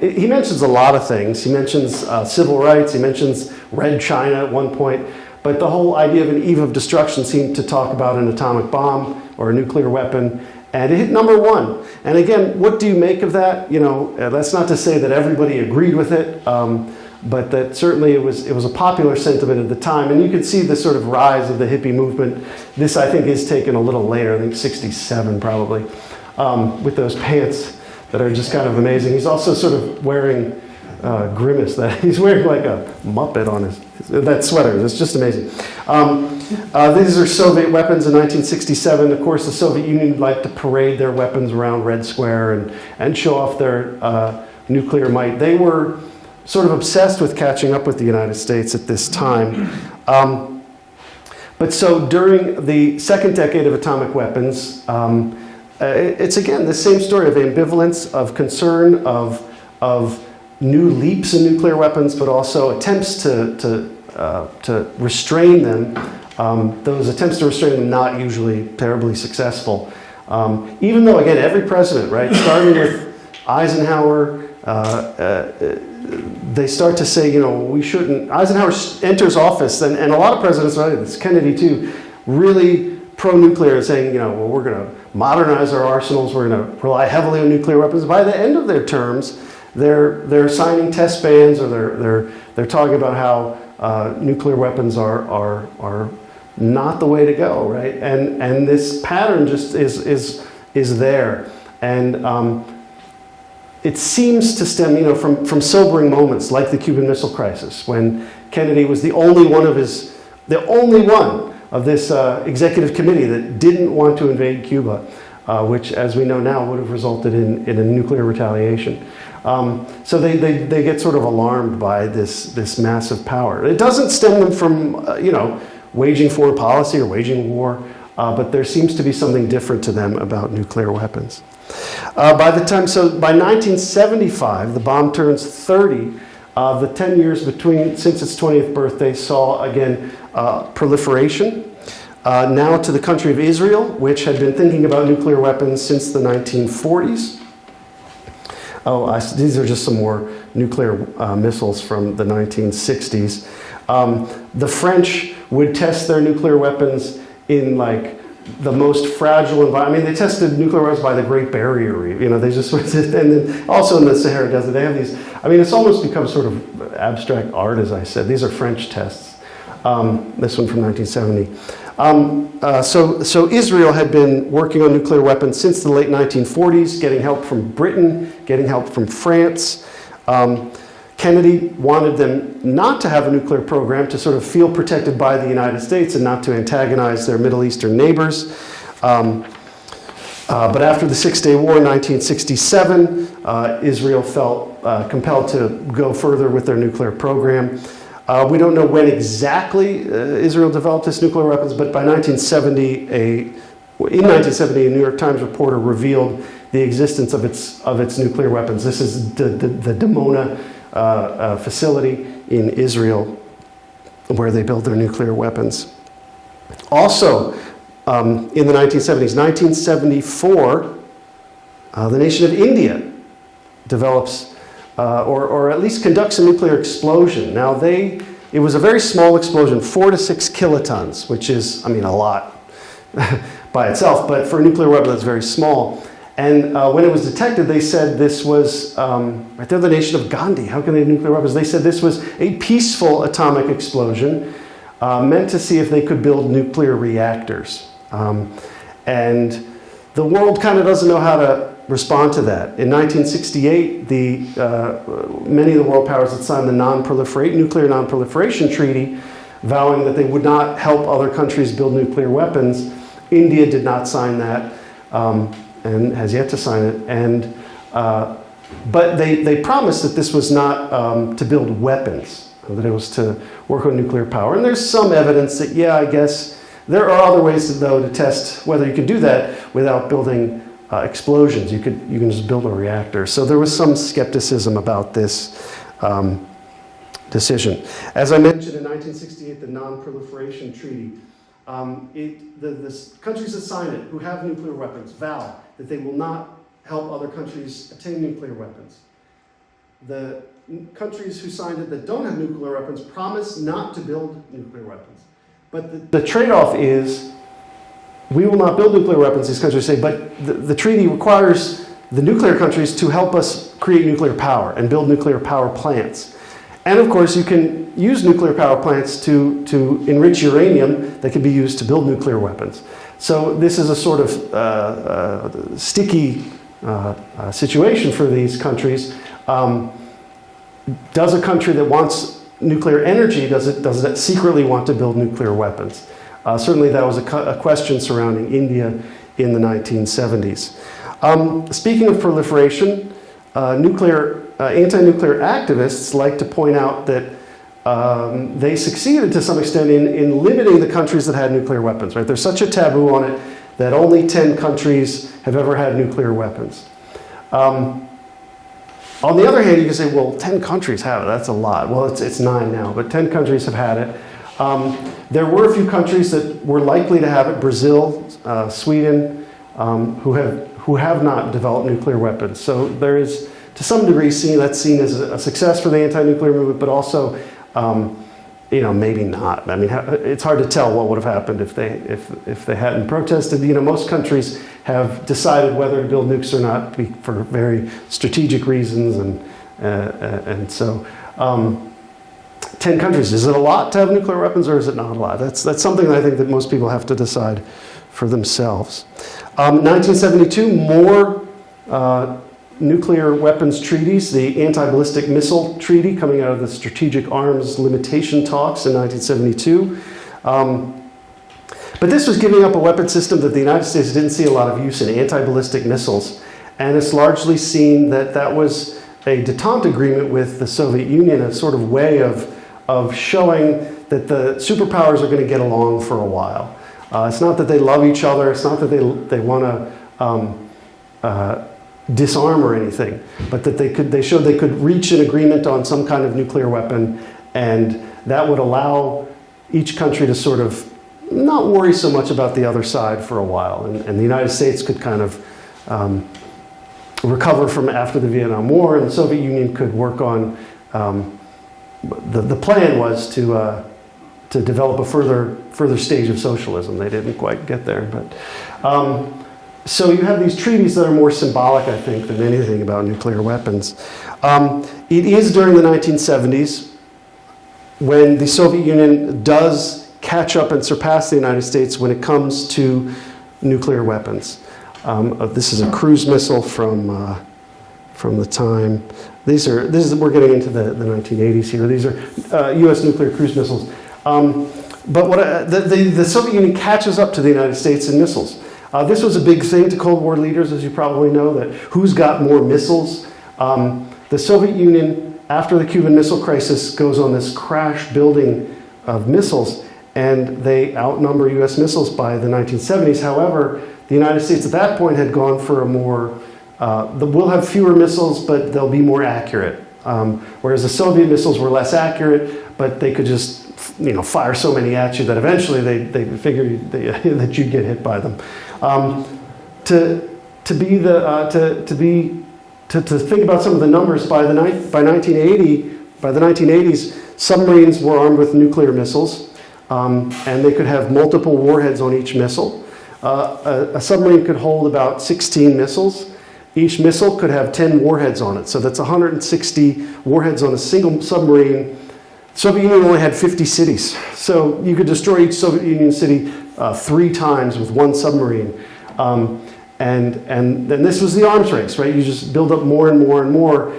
he mentions a lot of things. He mentions civil rights, he mentions Red China at one point, but the whole idea of an eve of destruction seemed to talk about an atomic bomb or a nuclear weapon, and it hit #1. And again, what do you make of that? That's not to say that everybody agreed with it, but that certainly it was a popular sentiment at the time, and you can see the sort of rise of the hippie movement. This, I think, is taken a little later, I think 67 probably, with those pants that are just kind of amazing. He's also sort of wearing Grimace, that he's wearing like a Muppet on that sweater. It's just amazing. These are Soviet weapons in 1967. Of course, the Soviet Union liked to parade their weapons around Red Square and show off their nuclear might. They were sort of obsessed with catching up with the United States at this time. But so during the second decade of atomic weapons, it's again the same story of ambivalence, of concern, of new leaps in nuclear weapons, but also attempts to restrain them. Those attempts to restrain them not usually terribly successful. Even though, again, every president, right, starting with Eisenhower, they start to say, we shouldn't. Eisenhower enters office, and a lot of presidents, right, it's Kennedy too, really pro-nuclear and saying, we're going to modernize our arsenals, we're going to rely heavily on nuclear weapons. By the end of their terms, they're signing test bans, or they're talking about how nuclear weapons are not the way to go, right? And this pattern just is there, and it seems to stem, from sobering moments like the Cuban Missile Crisis, when Kennedy was the only one of this executive committee that didn't want to invade Cuba, which, as we know now, would have resulted in a nuclear retaliation. So they get sort of alarmed by this massive power. It doesn't stem them from waging foreign policy or waging war, but there seems to be something different to them about nuclear weapons. By 1975, the bomb turns 30. The 10 years since its 20th birthday saw again proliferation. Now to the country of Israel, which had been thinking about nuclear weapons since the 1940s. These are just some more nuclear missiles from the 1960s. The French would test their nuclear weapons in like the most fragile environment. I mean, they tested nuclear weapons by the Great Barrier Reef. You know, they just, and then also in the Sahara Desert, they have these, I mean, it's almost become sort of abstract art, as I said. These are French tests. This one from 1970. So Israel had been working on nuclear weapons since the late 1940s, getting help from Britain, getting help from France. Kennedy wanted them not to have a nuclear program, to sort of feel protected by the United States and not to antagonize their Middle Eastern neighbors. But after the Six-Day War in 1967, Israel felt compelled to go further with their nuclear program. We don't know when exactly Israel developed its nuclear weapons, but by 1970, in 1970, a New York Times reporter revealed the existence of its nuclear weapons. This is the Dimona facility in Israel where they build their nuclear weapons. Also, in the 1970s, 1974, the nation of India develops or at least conducts a nuclear explosion. Now it was a very small explosion, 4 to 6 kilotons, which is, I mean, a lot by itself, but for a nuclear weapon that's very small. And when it was detected, they said this was, right, they're the nation of Gandhi, how can they have nuclear weapons? They said this was a peaceful atomic explosion meant to see if they could build nuclear reactors. And the world kind of doesn't know how to respond to that. In 1968, many of the world powers had signed the Nuclear Non-Proliferation Treaty, vowing that they would not help other countries build nuclear weapons. India did not sign that. And has yet to sign it, but they promised that this was not to build weapons, that it was to work on nuclear power. And there's some evidence that, yeah, I guess there are other ways, though, to test whether you can do that without building explosions. You can just build a reactor. So there was some skepticism about this decision. As I mentioned, in 1968, the Non-Proliferation Treaty. The countries that sign it, who have nuclear weapons, vow that they will not help other countries attain nuclear weapons. The countries who signed it that don't have nuclear weapons promise not to build nuclear weapons. But the trade-off is, we will not build nuclear weapons, these countries say, but the treaty requires the nuclear countries to help us create nuclear power and build nuclear power plants. And of course, you can use nuclear power plants to enrich uranium that can be used to build nuclear weapons. So this is a sort of sticky situation for these countries. Does a country that wants nuclear energy, does it secretly want to build nuclear weapons? Certainly that was a question surrounding India in the 1970s. Speaking of proliferation, anti-nuclear activists like to point out that they succeeded to some extent in limiting the countries that had nuclear weapons. Right? There's such a taboo on it that only 10 countries have ever had nuclear weapons. On the other hand, you can say, well, 10 countries have it. That's a lot. Well, it's 9 now, but 10 countries have had it. There were a few countries that were likely to have it: Brazil, Sweden, who have not developed nuclear weapons. So there is, to some degree, that's seen as a success for the anti-nuclear movement, but also, maybe not. I mean, it's hard to tell what would have happened if they hadn't protested. Most countries have decided whether to build nukes or not for very strategic reasons, and so 10 countries. Is it a lot to have nuclear weapons, or is it not a lot? That's something I think that most people have to decide for themselves. 1972, more nuclear weapons treaties, the Anti-Ballistic Missile Treaty coming out of the Strategic Arms Limitation Talks in 1972. But this was giving up a weapon system that the United States didn't see a lot of use in, anti-ballistic missiles. And it's largely seen that was a détente agreement with the Soviet Union, a sort of way of showing that the superpowers are going to get along for a while. It's not that they love each other, it's not that they want to disarm or anything, but that they showed they could reach an agreement on some kind of nuclear weapon, and that would allow each country to sort of not worry so much about the other side for a while, and the United States could kind of recover from after the Vietnam War, and the Soviet Union could work on the plan was to to develop a further stage of socialism. They didn't quite get there, but so you have these treaties that are more symbolic, I think, than anything about nuclear weapons. It is during the 1970s when the Soviet Union does catch up and surpass the United States when it comes to nuclear weapons. This is a cruise missile from the time. We're getting into the 1980s here. These are U.S. nuclear cruise missiles. But the Soviet Union catches up to the United States in missiles. This was a big thing to Cold War leaders, as you probably know, that who's got more missiles. The Soviet Union, after the Cuban Missile Crisis, goes on this crash building of missiles, and they outnumber U.S. missiles by the 1970s. However, the United States at that point had gone for a more, we'll have fewer missiles, but they'll be more accurate. Whereas the Soviet missiles were less accurate, but they could just fire so many at you that eventually they figured that you'd get hit by them. To think about some of the numbers by the 1980s, submarines were armed with nuclear missiles, and they could have multiple warheads on each missile. A submarine could hold about 16 missiles. Each missile could have 10 warheads on it, so that's 160 warheads on a single submarine. The Soviet Union only had 50 cities, so you could destroy each Soviet Union city 3 times with one submarine. And then this was the arms race, right? You just build up more and more and more.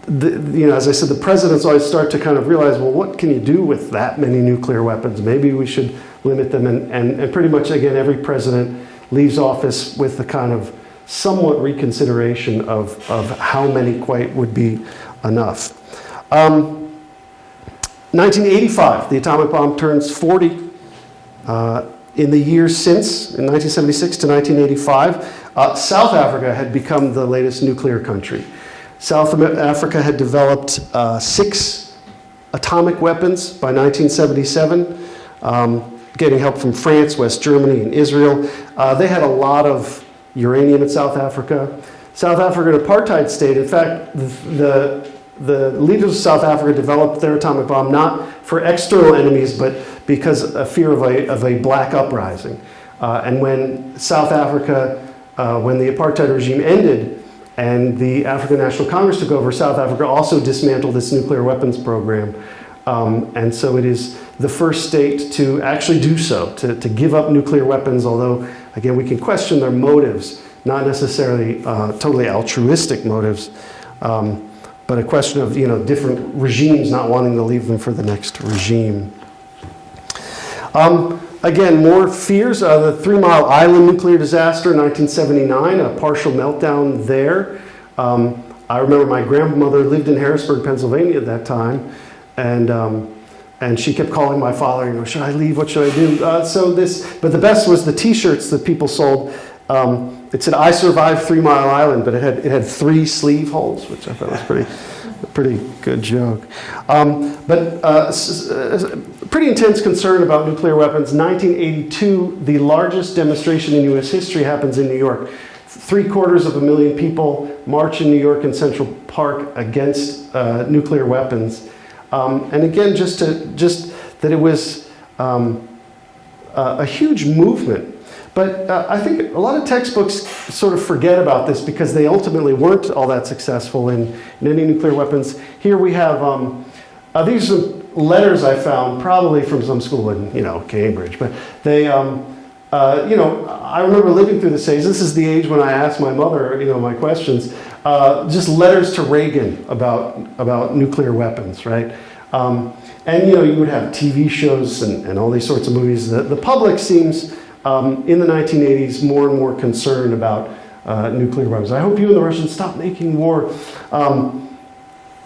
As I said, the presidents always start to kind of realize, well, what can you do with that many nuclear weapons? Maybe we should limit them. And pretty much, again, every president leaves office with the kind of somewhat reconsideration of how many quite would be enough. 1985, the atomic bomb turns 40. In the years since, in 1976 to 1985, South Africa had become the latest nuclear country. South Africa had developed 6 atomic weapons by 1977, getting help from France, West Germany, and Israel. They had a lot of uranium in South Africa. South Africa, an apartheid state. In fact, the leaders of South Africa developed their atomic bomb not for external enemies, but because of fear of a black uprising. And when South Africa, when the apartheid regime ended and the African National Congress took over, South Africa also dismantled its nuclear weapons program. And so it is the first state to actually do so, to give up nuclear weapons, although, again, we can question their motives, not necessarily totally altruistic motives, but a question of different regimes not wanting to leave them for the next regime. Again, more fears. The 3 Mile Island nuclear disaster in 1979, a partial meltdown there. I remember my grandmother lived in Harrisburg, Pennsylvania at that time, and she kept calling my father, should I leave? What should I do? But the best was the T-shirts that people sold. It said, "I survived 3 Mile Island," but it had 3 sleeve holes, which I thought was pretty good joke. Pretty intense concern about nuclear weapons. 1982, the largest demonstration in U.S. history happens in New York. 750,000 people march in New York in Central Park against nuclear weapons. And again, just that it was a huge movement. But I think a lot of textbooks sort of forget about this because they ultimately weren't all that successful in any nuclear weapons. Here we have, these are some letters I found, probably from some school in, Cambridge. But they, I remember living through this age. This is the age when I asked my mother, my questions. Just letters to Reagan about nuclear weapons, right? And, you would have TV shows and all these sorts of movies. The public seems... in the 1980s, more and more concerned about nuclear weapons. I hope you and the Russians stop making war.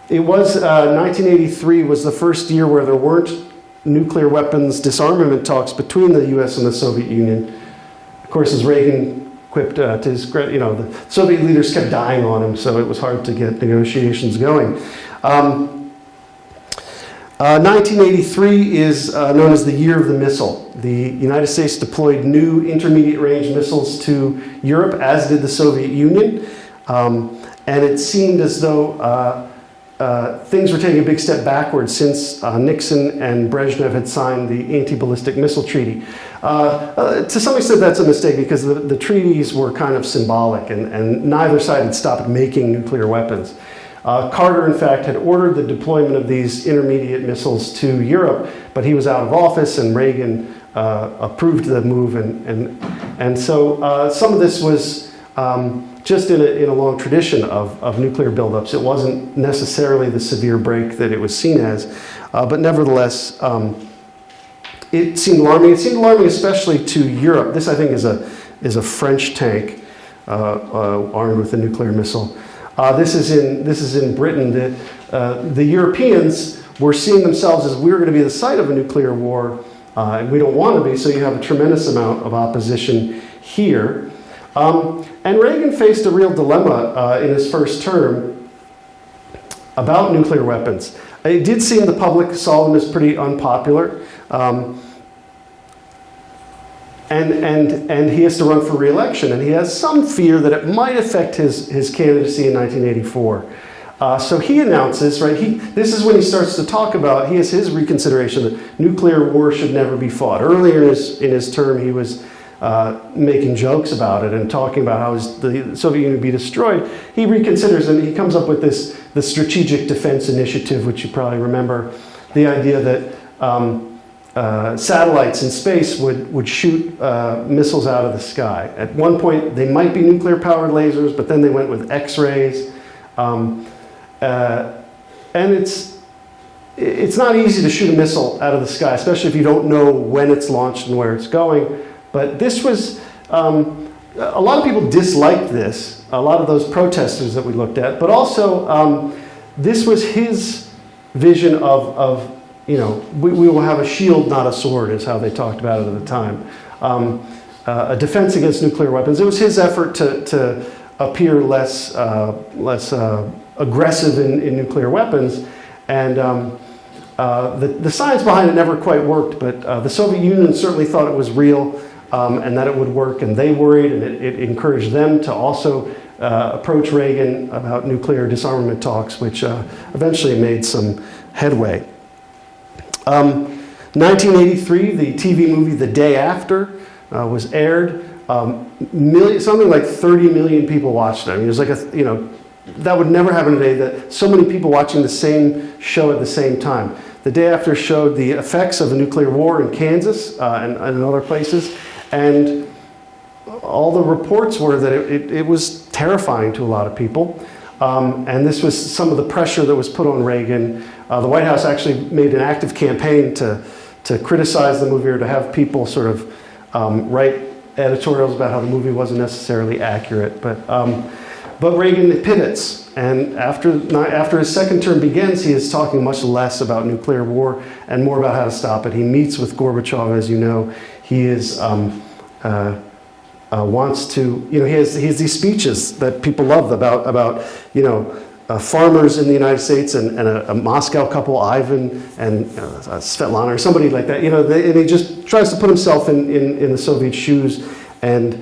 It was 1983 was the first year where there weren't nuclear weapons disarmament talks between the U.S. and the Soviet Union. Of course, as Reagan quipped to his credit, the Soviet leaders kept dying on him, so it was hard to get negotiations going. 1983 is known as the Year of the Missile. The United States deployed new intermediate-range missiles to Europe, as did the Soviet Union. And it seemed as though things were taking a big step backwards since Nixon and Brezhnev had signed the anti-ballistic missile treaty. To some extent that's a mistake because the treaties were kind of symbolic and neither side had stopped making nuclear weapons. Carter, in fact, had ordered the deployment of these intermediate missiles to Europe, but he was out of office and Reagan approved the move. And so some of this was just in a long tradition of nuclear buildups. It wasn't necessarily the severe break that it was seen as, but nevertheless, it seemed alarming. It seemed alarming especially to Europe. This, I think, is a French tank armed with a nuclear missile. This is in Britain. The Europeans were seeing themselves as we're going to be the site of a nuclear war, and we don't want to be, so you have a tremendous amount of opposition here. And Reagan faced a real dilemma in his first term about nuclear weapons. It did seem the public saw them as pretty unpopular, and he has to run for re-election, and he has some fear that it might affect his candidacy in 1984. So he announces, right, this is when he starts to talk about, he has his reconsideration that nuclear war should never be fought. Earlier in his term, he was making jokes about it and talking about how the Soviet Union would be destroyed. He reconsiders and he comes up with the Strategic Defense Initiative, which you probably remember, the idea that satellites in space would shoot missiles out of the sky. At one point, they might be nuclear-powered lasers, but then they went with X-rays. And it's not easy to shoot a missile out of the sky, especially if you don't know when it's launched and where it's going. But this was, a lot of people disliked this, a lot of those protesters that we looked at, but also this was his vision of we will have a shield, not a sword, is how they talked about it at the time. A defense against nuclear weapons. It was his effort to appear less aggressive in nuclear weapons, and the science behind it never quite worked, but the Soviet Union certainly thought it was real and that it would work, and they worried, and it encouraged them to also approach Reagan about nuclear disarmament talks, which eventually made some headway. 1983, the TV movie The Day After was aired. Something like 30 million people watched it. I mean, it was like that would never happen today, that so many people watching the same show at the same time. The Day After showed the effects of a nuclear war in Kansas and in other places, and all the reports were that it was terrifying to a lot of people. And this was some of the pressure that was put on Reagan. The White House actually made an active campaign to criticize the movie, or to have people sort of write editorials about how the movie wasn't necessarily accurate. But Reagan pivots, and after his second term begins, he is talking much less about nuclear war and more about how to stop it. He meets with Gorbachev, as you know. He is wants to, he has these speeches that people love about farmers in the United States and a Moscow couple, Ivan and Svetlana, or somebody like that, and he just tries to put himself in the Soviet shoes. And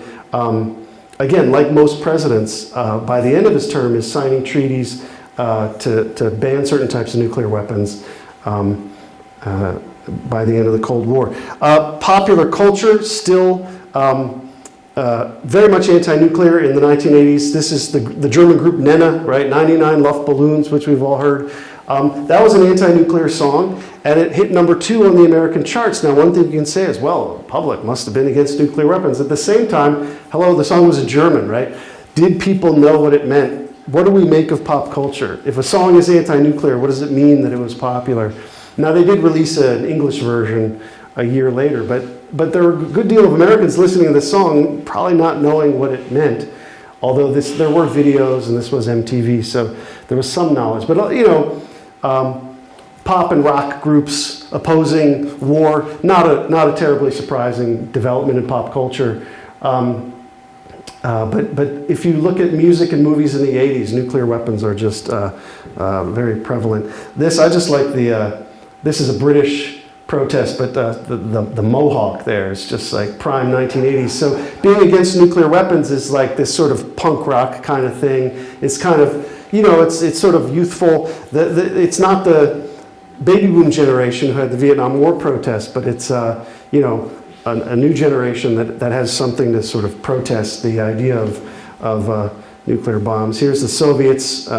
again, like most presidents, by the end of his term is signing treaties to ban certain types of nuclear weapons by the end of the Cold War. Popular culture still very much anti-nuclear in the 1980s. This is the German group Nena, right? 99 Luftballons, which we've all heard. That was an anti-nuclear song, and it hit #2 on the American charts. Now, one thing you can say is, well, the public must have been against nuclear weapons. At the same time, hello, the song was in German, right? Did people know what it meant? What do we make of pop culture? If a song is anti-nuclear, what does it mean that it was popular? Now, they did release an English version a year later, but there were a good deal of Americans listening to this song, probably not knowing what it meant. Although there were videos, and this was MTV, so there was some knowledge. But pop and rock groups opposing war, not a terribly surprising development in pop culture. But if you look at music and movies in the 80s, nuclear weapons are just very prevalent. I just like this is a British protest, but the Mohawk there is just like prime 1980s. So being against nuclear weapons is like this sort of punk rock kind of thing. It's kind of, you know, it's sort of youthful. It's not the baby boom generation who had the Vietnam War protests, but it's, you know, a new generation that has something to sort of protest the idea of nuclear bombs. Here's the Soviets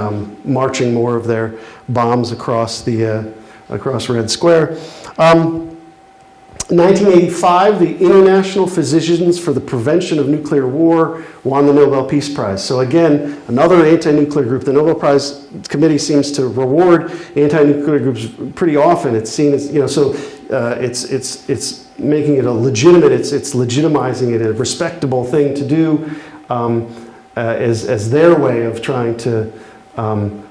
marching more of their bombs across Red Square. 1985, the International Physicians for the Prevention of Nuclear War won the Nobel Peace Prize. So again, another anti-nuclear group. The Nobel Prize Committee seems to reward anti-nuclear groups pretty often. It's seen as, you know, so it's making it a legitimate, it's legitimizing it, a respectable thing to do as their way of trying to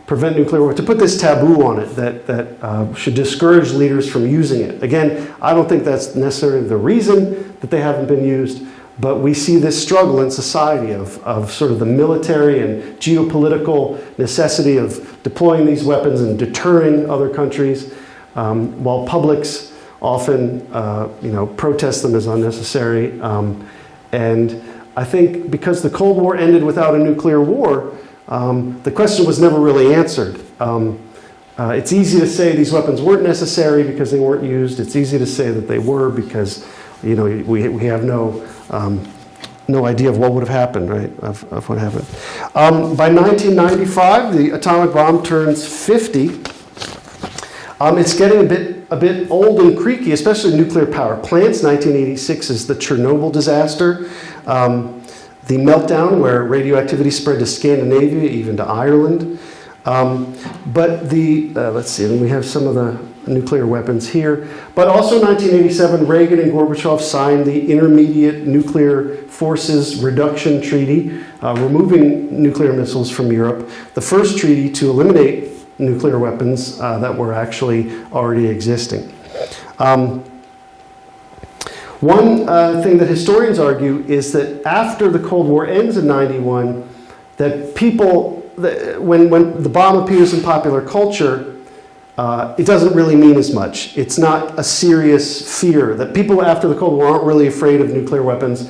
prevent nuclear war, to put this taboo on it that should discourage leaders from using it. Again, I don't think that's necessarily the reason that they haven't been used, but we see this struggle in society of sort of the military and geopolitical necessity of deploying these weapons and deterring other countries, while publics often you know, protest them as unnecessary. And I think because the Cold War ended without a nuclear war, the question was never really answered. It's easy to say these weapons weren't necessary because they weren't used. It's easy to say that they were because, you know, we have no idea of what would have happened, right, of what happened. By 1995, the atomic bomb turns 50. It's getting a bit old and creaky, especially nuclear power plants. 1986 is the Chernobyl disaster. The meltdown where radioactivity spread to Scandinavia, even to Ireland. But let's see, and we have some of the nuclear weapons here. But also 1987, Reagan and Gorbachev signed the Intermediate Nuclear Forces Reduction Treaty, removing nuclear missiles from Europe, the first treaty to eliminate nuclear weapons that were actually already existing. One thing that historians argue is that after the Cold War ends in 91, that people, when the bomb appears in popular culture, it doesn't really mean as much. It's not a serious fear. That people after the Cold War aren't really afraid of nuclear weapons.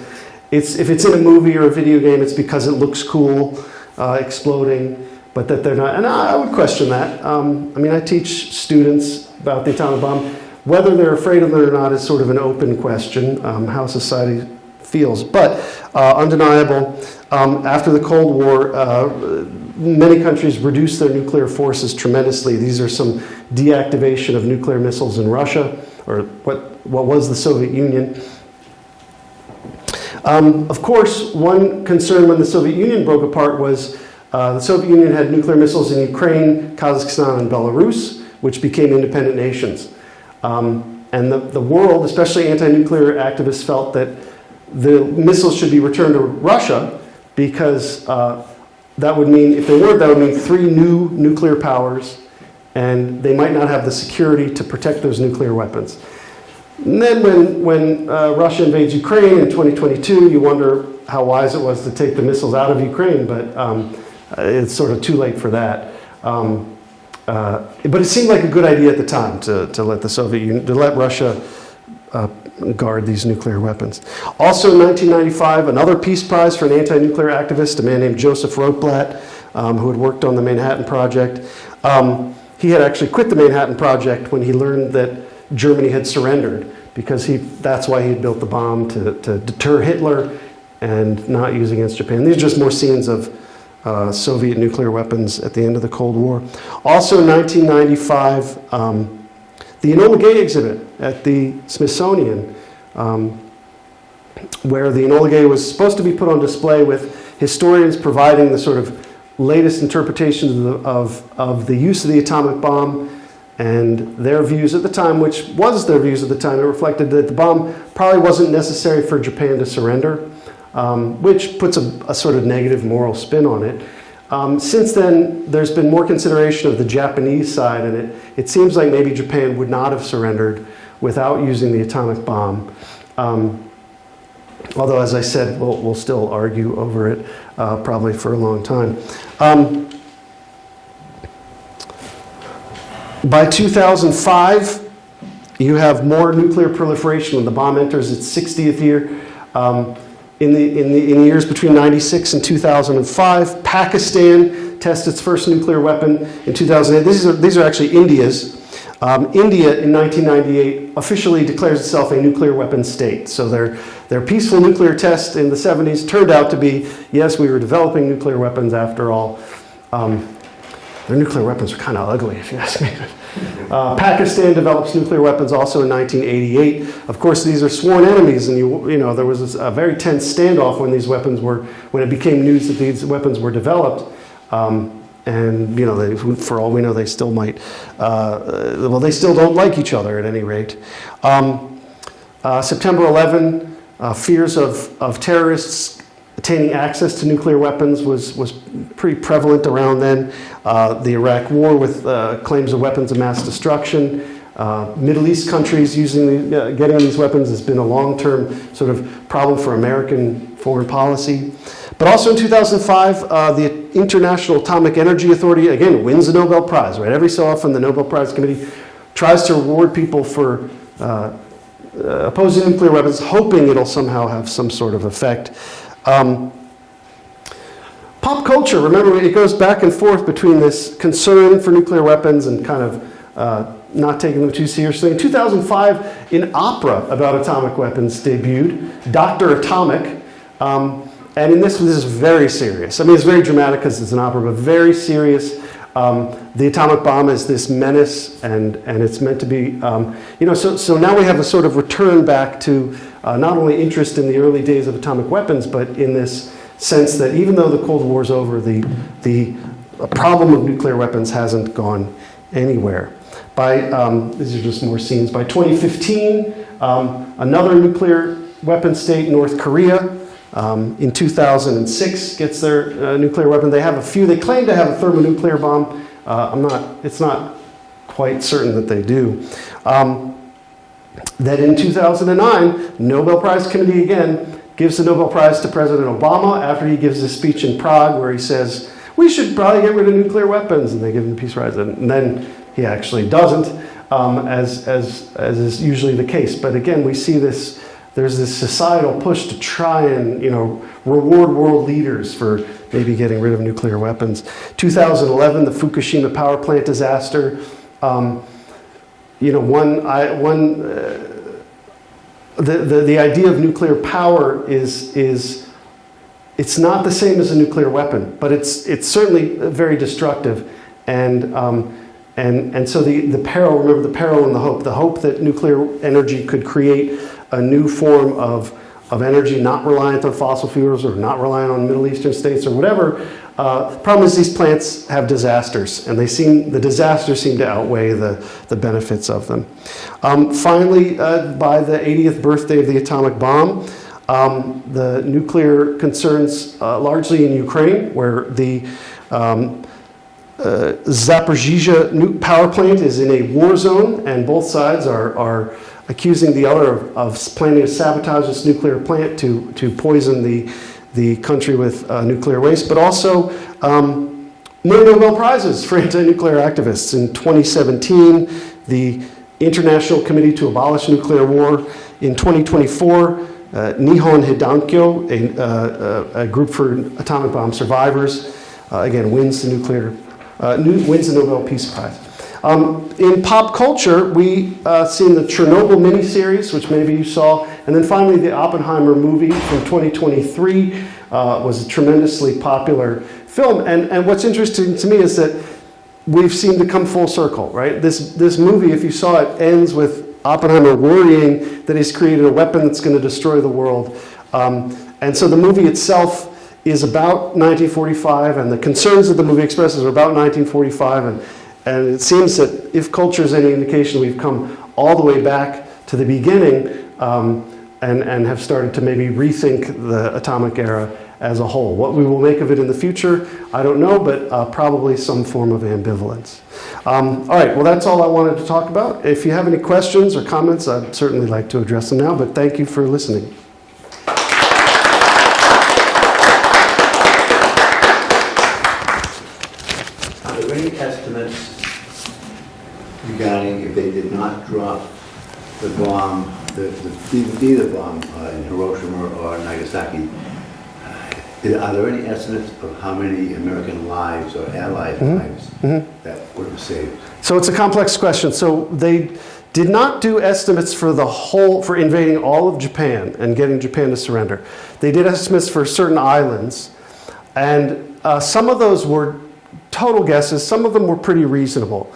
If it's in a movie or a video game, it's because it looks cool, exploding, but that they're not. And I would question that. I mean, I teach students about the atomic bomb. Whether they're afraid of it or not is sort of an open question, how society feels. But undeniable, after the Cold War, many countries reduced their nuclear forces tremendously. These are some deactivation of nuclear missiles in Russia, or what was the Soviet Union. Of course, one concern when the Soviet Union broke apart was the Soviet Union had nuclear missiles in Ukraine, Kazakhstan, and Belarus, which became independent nations. And the world, especially anti-nuclear activists, felt that the missiles should be returned to Russia because that would mean, if they weren't, that would mean 3 new nuclear powers, and they might not have the security to protect those nuclear weapons. And then when Russia invades Ukraine in 2022, you wonder how wise it was to take the missiles out of Ukraine, but it's sort of too late for that. But it seemed like a good idea at the time to let the Soviet Union, to let Russia guard these nuclear weapons. Also in 1995, another Peace Prize for an anti-nuclear activist, a man named Joseph Rotblat, who had worked on the Manhattan Project. He had actually quit the Manhattan Project when he learned that Germany had surrendered, because that's why he had built the bomb, to deter Hitler and not use against Japan. These are just more scenes of Soviet nuclear weapons at the end of the Cold War. Also in 1995, the Enola Gay exhibit at the Smithsonian, where the Enola Gay was supposed to be put on display with historians providing the sort of latest interpretations of the use of the atomic bomb and their views at the time, which was their views at the time. It reflected that the bomb probably wasn't necessary for Japan to surrender, which puts a sort of negative moral spin on it. Since then, there's been more consideration of the Japanese side, and it seems like maybe Japan would not have surrendered without using the atomic bomb. Although, as I said, we'll still argue over it probably for a long time. By 2005, you have more nuclear proliferation when the bomb enters its 60th year. In the years between 96 and 2005, Pakistan tests its first nuclear weapon in 2008. These are actually India's. India in 1998 officially declares itself a nuclear weapon state. So their peaceful nuclear test in the 70s turned out to be, yes, we were developing nuclear weapons after all. Their nuclear weapons are kind of ugly, if you ask me. Pakistan develops nuclear weapons also in 1988. Of course, these are sworn enemies, and you know there was a very tense standoff when these weapons when it became news that these weapons were developed. And you know, for all we know, they still might. Well, they still don't like each other at any rate. September 11, fears of terrorists attaining access to nuclear weapons was pretty prevalent around then. The Iraq War with claims of weapons of mass destruction. Middle East countries getting these weapons has been a long-term sort of problem for American foreign policy. But also in 2005, the International Atomic Energy Authority, again, wins the Nobel Prize, right? Every so often, the Nobel Prize Committee tries to reward people for opposing nuclear weapons, hoping it'll somehow have some sort of effect. Pop culture, remember, it goes back and forth between this concern for nuclear weapons and kind of not taking them too seriously. In 2005, an opera about atomic weapons debuted, Dr. Atomic. And in this is very serious. I mean, it's very dramatic because it's an opera, but very serious. The atomic bomb is this menace, and it's meant to be, so now we have a sort of return back to not only interest in the early days of atomic weapons, but in this sense that even though the Cold War's over, the problem of nuclear weapons hasn't gone anywhere. These are just more scenes. By 2015, another nuclear weapon state, North Korea, in 2006 gets their nuclear weapon. They have a few. They claim to have a thermonuclear bomb. It's not quite certain that they do. That in 2009, Nobel Prize Committee again gives the Nobel Prize to President Obama after he gives a speech in Prague where he says, we should probably get rid of nuclear weapons, and they give him the Peace Prize. And then he actually doesn't, as is usually the case. But again, we see this. There's this societal push to try and, reward world leaders for maybe getting rid of nuclear weapons. 2011, the Fukushima power plant disaster. The idea of nuclear power is it's not the same as a nuclear weapon, but it's certainly very destructive. And so the peril, remember the peril and the hope that nuclear energy could create a new form of energy not reliant on fossil fuels or not reliant on Middle Eastern states or whatever. The problem is these plants have disasters, and the disasters seem to outweigh the benefits of them. Finally, by the 80th birthday of the atomic bomb, the nuclear concerns largely in Ukraine, where the Zaporizhzhia power plant is in a war zone, and both sides are accusing the other of planning to sabotage this nuclear plant to poison the country with nuclear waste, but also more Nobel Prizes for anti-nuclear activists. In 2017, the International Committee to Abolish Nuclear War. In 2024, Nihon Hidankyo, a group for atomic bomb survivors, again wins the Nobel Peace Prize. In pop culture, we seen the Chernobyl miniseries, which maybe you saw, and then finally the Oppenheimer movie from 2023 was a tremendously popular film. And what's interesting to me is that we've seemed to come full circle, right? This movie, if you saw it, ends with Oppenheimer worrying that he's created a weapon that's going to destroy the world. And so the movie itself is about 1945, and the concerns that the movie expresses are about 1945, and it seems that if culture is any indication, we've come all the way back to the beginning and have started to maybe rethink the atomic era as a whole. What we will make of it in the future, I don't know, but probably some form of ambivalence. All right, well, that's all I wanted to talk about. If you have any questions or comments, I'd certainly like to address them now, but thank you for listening. Are there any estimates regarding if they did not drop the bomb, either bomb in Hiroshima or Nagasaki, Are there any estimates of how many American lives or Allied lives that would have saved? So it's a complex question. So they did not do estimates for for invading all of Japan and getting Japan to surrender. They did estimates for certain islands, and some of those were total guesses. Some of them were pretty reasonable.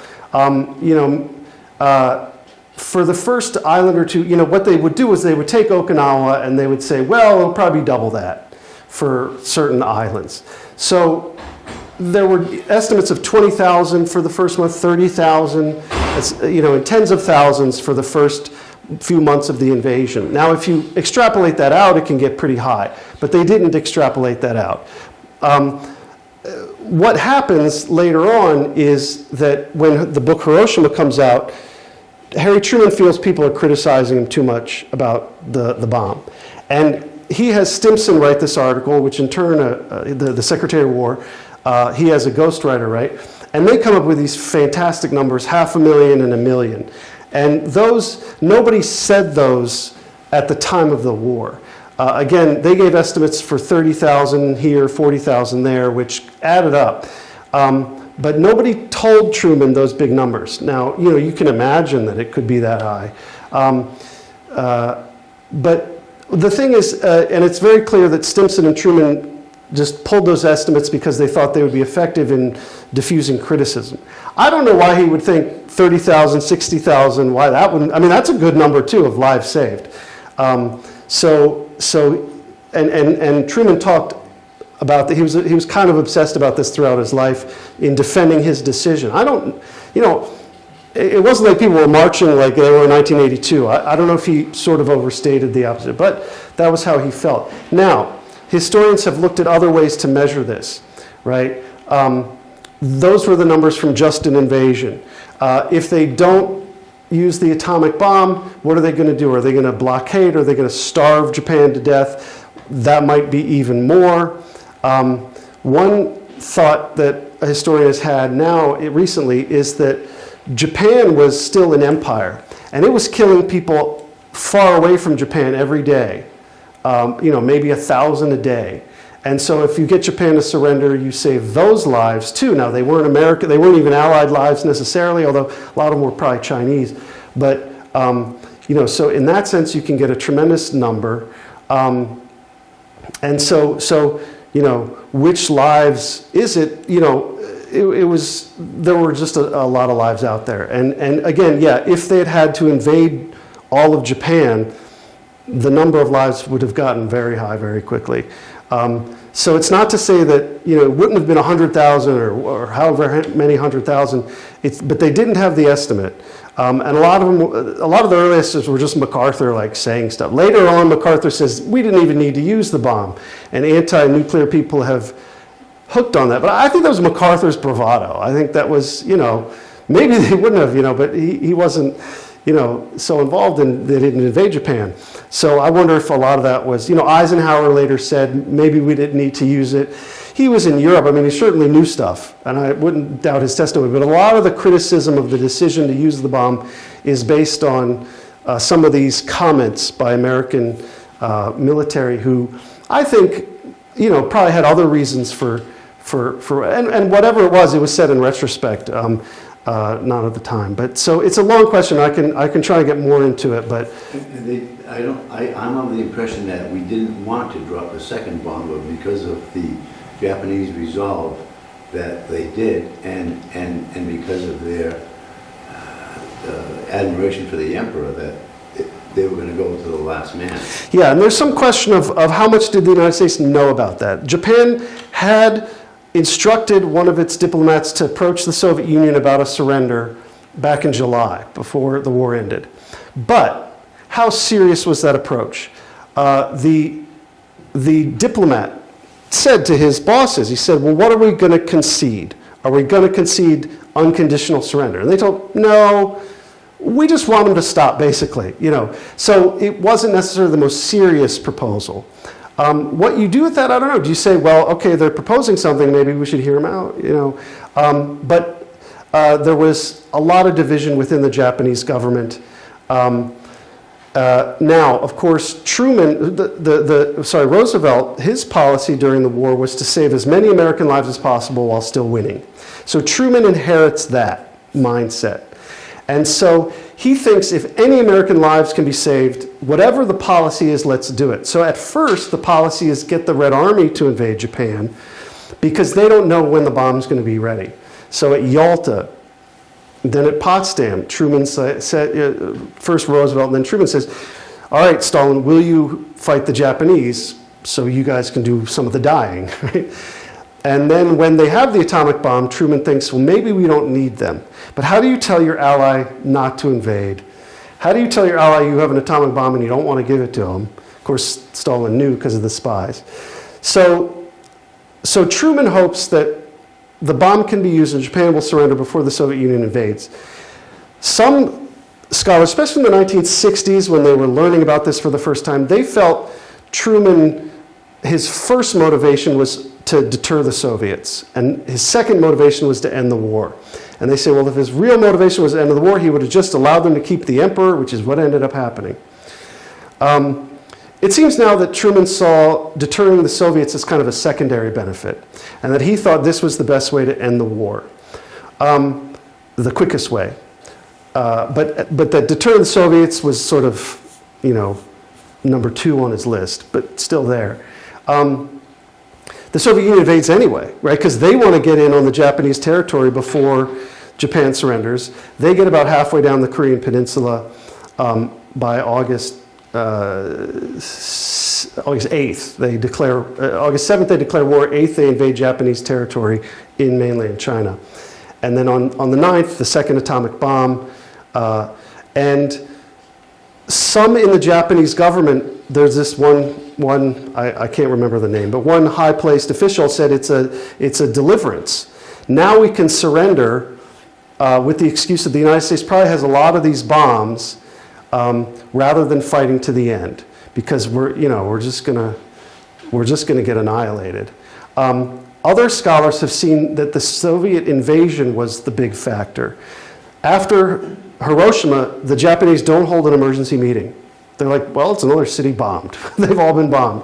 For the first island or two, what they would do is they would take Okinawa and they would say, well, it'll probably double that for certain islands. So there were estimates of 20,000 for the first month, 30,000, and tens of thousands for the first few months of the invasion. Now, if you extrapolate that out, it can get pretty high, but they didn't extrapolate that out. What happens later on is that when the book Hiroshima comes out, Harry Truman feels people are criticizing him too much about the bomb. And he has Stimson write this article, which in turn, the Secretary of War, he has a ghostwriter write, and they come up with these fantastic numbers, 500,000 and 1 million. And those, nobody said those at the time of the war. Again, they gave estimates for 30,000 here, 40,000 there, which added up. But nobody told Truman those big numbers. Now, you can imagine that it could be that high. But the thing is, and it's very clear that Stimson and Truman just pulled those estimates because they thought they would be effective in diffusing criticism. I don't know why he would think 30,000, 60,000, why that wouldn't, that's a good number too of lives saved. And Truman talked about that. He was kind of obsessed about this throughout his life in defending his decision. It wasn't like people were marching like they were in 1982. I don't know if he sort of overstated the opposite, but that was how he felt. Now, historians have looked at other ways to measure this, right? Those were the numbers from just an invasion. If they don't use the atomic bomb, what are they going to do? Are they going to blockade? Are they going to starve Japan to death? That might be even more. One thought that a historian has had now recently is that Japan was still an empire, and it was killing people far away from Japan every day, maybe 1,000 a day. And so if you get Japan to surrender, you save those lives too. Now, they weren't American, they weren't even Allied lives necessarily, although a lot of them were probably Chinese. But, so in that sense, you can get a tremendous number. And so, which lives is it? There were just a lot of lives out there. And again, yeah, if they had to invade all of Japan, the number of lives would have gotten very high very quickly. So it's not to say that, it wouldn't have been 100,000 or however many 100,000, but they didn't have the estimate. And a lot of the early estimates were just MacArthur saying stuff. Later on, MacArthur says, we didn't even need to use the bomb. And anti-nuclear people have hooked on that. But I think that was MacArthur's bravado. I think that was, maybe they wouldn't have, but he wasn't, so involved in, they didn't invade Japan. So I wonder if a lot of that was, Eisenhower later said maybe we didn't need to use it. He was in Europe. He certainly knew stuff, and I wouldn't doubt his testimony. But a lot of the criticism of the decision to use the bomb is based on some of these comments by American military who I think, probably had other reasons for and whatever it was said in retrospect, not at the time. But so it's a long question. I can try to get more into it, but I'm of the impression that we didn't want to drop the second bomb, but because of the Japanese resolve that they did, and because of their admiration for the emperor, that they were going to go to the last man. Yeah, and there's some question of how much did the United States know about that. Japan had instructed one of its diplomats to approach the Soviet Union about a surrender back in July, before the war ended. But how serious was that approach? The diplomat said to his bosses, he said, well, what are we going to concede? Are we going to concede unconditional surrender? And they told, no, we just want them to stop, basically. So it wasn't necessarily the most serious proposal. What you do with that, I don't know. Do you say, well, okay, they're proposing something, maybe we should hear them out, But there was a lot of division within the Japanese government. Now, of course, Roosevelt, his policy during the war was to save as many American lives as possible while still winning. So Truman inherits that mindset. And so he thinks if any American lives can be saved, whatever the policy is, let's do it. So at first, the policy is get the Red Army to invade Japan because they don't know when the bomb's going to be ready. So at Yalta, then at Potsdam, Truman said, first Roosevelt, and then Truman says, all right, Stalin, will you fight the Japanese so you guys can do some of the dying? Right? And then when they have the atomic bomb, Truman thinks, well, maybe we don't need them. But how do you tell your ally not to invade? How do you tell your ally you have an atomic bomb and you don't want to give it to him? Of course, Stalin knew because of the spies. So Truman hopes that the bomb can be used and Japan will surrender before the Soviet Union invades. Some scholars, especially in the 1960s when they were learning about this for the first time, they felt Truman, his first motivation was to deter the Soviets, and his second motivation was to end the war. And they say, well, if his real motivation was to end the war, he would have just allowed them to keep the emperor, which is what ended up happening. It seems now that Truman saw deterring the Soviets as kind of a secondary benefit, and that he thought this was the best way to end the war, the quickest way. But that deterring the Soviets was sort of, number 2 on his list, but still there. The Soviet Union invades anyway, right? Because they want to get in on the Japanese territory before Japan surrenders. They get about halfway down the Korean peninsula by August 8th. They declare, August 7th they declare war, 8th they invade Japanese territory in mainland China. And then on the 9th, the second atomic bomb. And some in the Japanese government, there's this one I can't remember the name, but one high-placed official said it's a deliverance. Now we can surrender with the excuse that the United States probably has a lot of these bombs rather than fighting to the end, because we're just gonna get annihilated. Other scholars have seen that the Soviet invasion was the big factor. After Hiroshima, the Japanese don't hold an emergency meeting. They're like, well, it's another city bombed. They've all been bombed.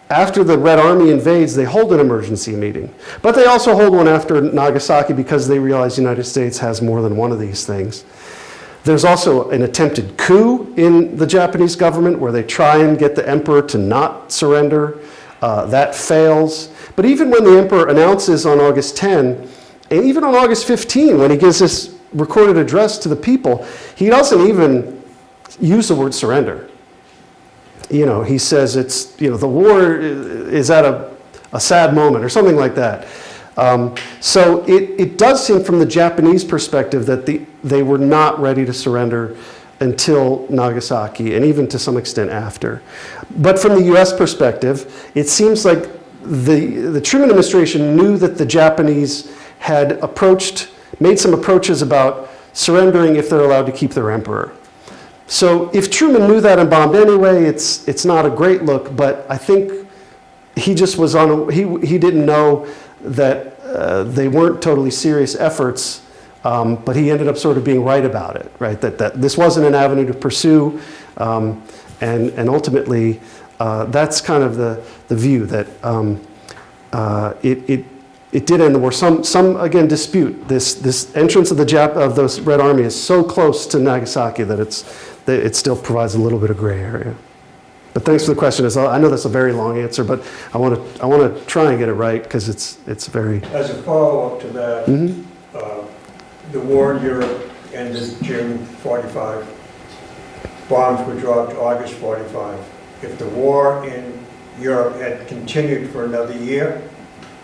After the Red Army invades, they hold an emergency meeting. But they also hold one after Nagasaki because they realize the United States has more than one of these things. There's also an attempted coup in the Japanese government where they try and get the emperor to not surrender. That fails. But even when the emperor announces on August 10, and even on August 15, when he gives this recorded address to the people, he doesn't even use the word surrender. He says it's, the war is at a sad moment or something like that. So it does seem from the Japanese perspective that they were not ready to surrender until Nagasaki, and even to some extent after. But from the US perspective, it seems like the Truman administration knew that the Japanese had made some approaches about surrendering if they're allowed to keep their emperor. So if Truman knew that and bombed anyway, it's not a great look, but I think he just was he didn't know that they weren't totally serious efforts, but he ended up sort of being right about it, right? That this wasn't an avenue to pursue, and ultimately that's kind of the view that it did end the war. Some again dispute this entrance of the Red Army is so close to Nagasaki that it still provides a little bit of gray area. But thanks for the question. I know that's a very long answer, but I want to try and get it right because it's very. As a follow-up to that, the war in Europe ended June 45. Bombs were dropped August 45. If the war in Europe had continued for another year,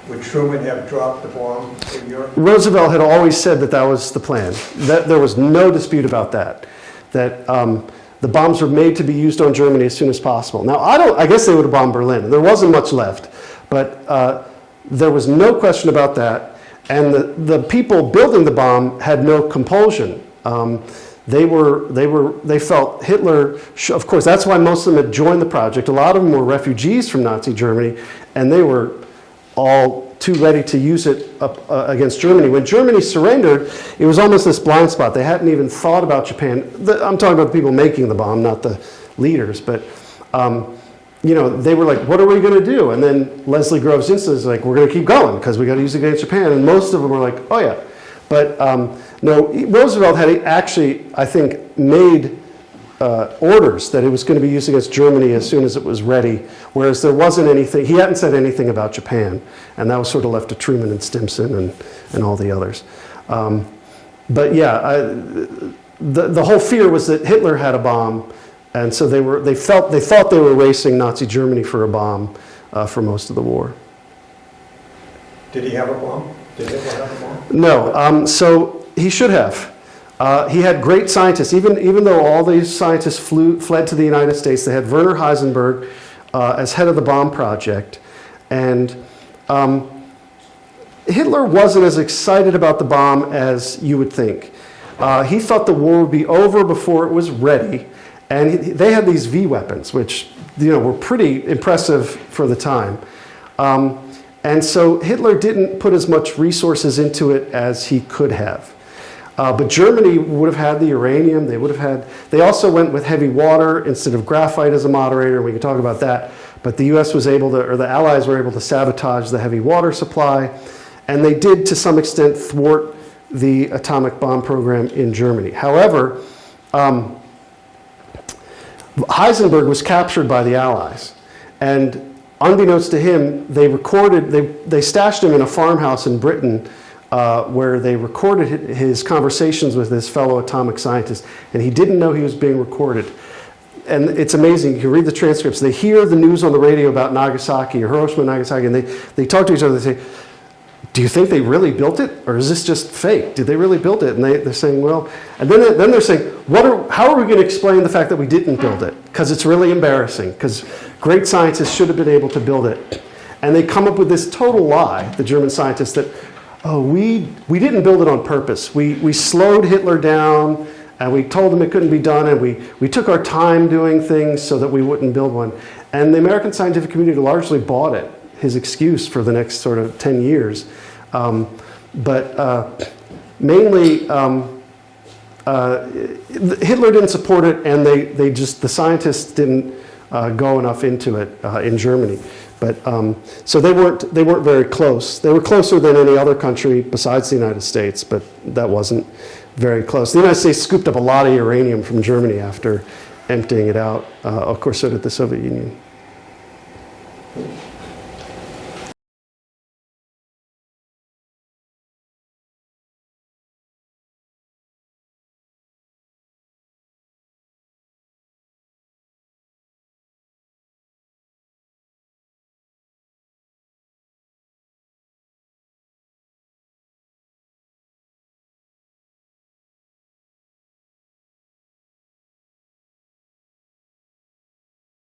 would Truman have dropped the bomb in Europe? Roosevelt had always said that was the plan. That there was no dispute about that. That the bombs were made to be used on Germany as soon as possible. Now, I guess they would have bombed Berlin. There wasn't much left, but there was no question about that. And the people building the bomb had no compulsion. They felt Hitler, of course, that's why most of them had joined the project. A lot of them were refugees from Nazi Germany, and they were all too ready to use it up, against Germany. When Germany surrendered, it was almost this blind spot. They hadn't even thought about Japan. I'm talking about the people making the bomb, not the leaders, but you know, they were like, what are we going to do? And then Leslie Groves Instant is like, we're going to keep going because we got to use it against Japan. And most of them were like, oh yeah. But no, Roosevelt had actually, I think, made orders that it was going to be used against Germany as soon as it was ready, whereas there wasn't anything, he hadn't said anything about Japan, and that was sort of left to Truman and Stimson and all the others. But yeah, the whole fear was that Hitler had a bomb, and so they thought they were racing Nazi Germany for a bomb for most of the war. Did he have a bomb? Did Hitler have a bomb? No, so he should have. He had great scientists, even though all these scientists fled to the United States. They had Werner Heisenberg as head of the bomb project. And Hitler wasn't as excited about the bomb as you would think. He thought the war would be over before it was ready. And they had these V weapons, which were pretty impressive for the time. And so Hitler didn't put as much resources into it as he could have. But Germany would have had the uranium. They also went with heavy water instead of graphite as a moderator. We can talk about that. But the U.S. was able to, or the Allies were able to sabotage the heavy water supply. And they did, to some extent, thwart the atomic bomb program in Germany. However, Heisenberg was captured by the Allies. And unbeknownst to him, they stashed him in a farmhouse in Britain where they recorded his conversations with this fellow atomic scientist, and he didn't know he was being recorded. And it's amazing. You can read the transcripts. They hear the news on the radio about Nagasaki or Hiroshima, Nagasaki, and they talk to each other. They say, do you think they really built it, or is this just fake? Did they really build it? And they're saying, well, and then they're saying, how are we going to explain the fact that we didn't build it? Because it's really embarrassing, because great scientists should have been able to build it. And they come up with this total lie, the German scientists, that, oh, we didn't build it on purpose. We slowed Hitler down, and we told him it couldn't be done, and we took our time doing things so that we wouldn't build one. And the American scientific community largely bought it, his excuse for the next sort of 10 years. But mainly, Hitler didn't support it, and the scientists didn't go enough into it in Germany. But so they weren't very close. They were closer than any other country besides the United States, but that wasn't very close. The United States scooped up a lot of uranium from Germany after emptying it out. Of course, so did the Soviet Union.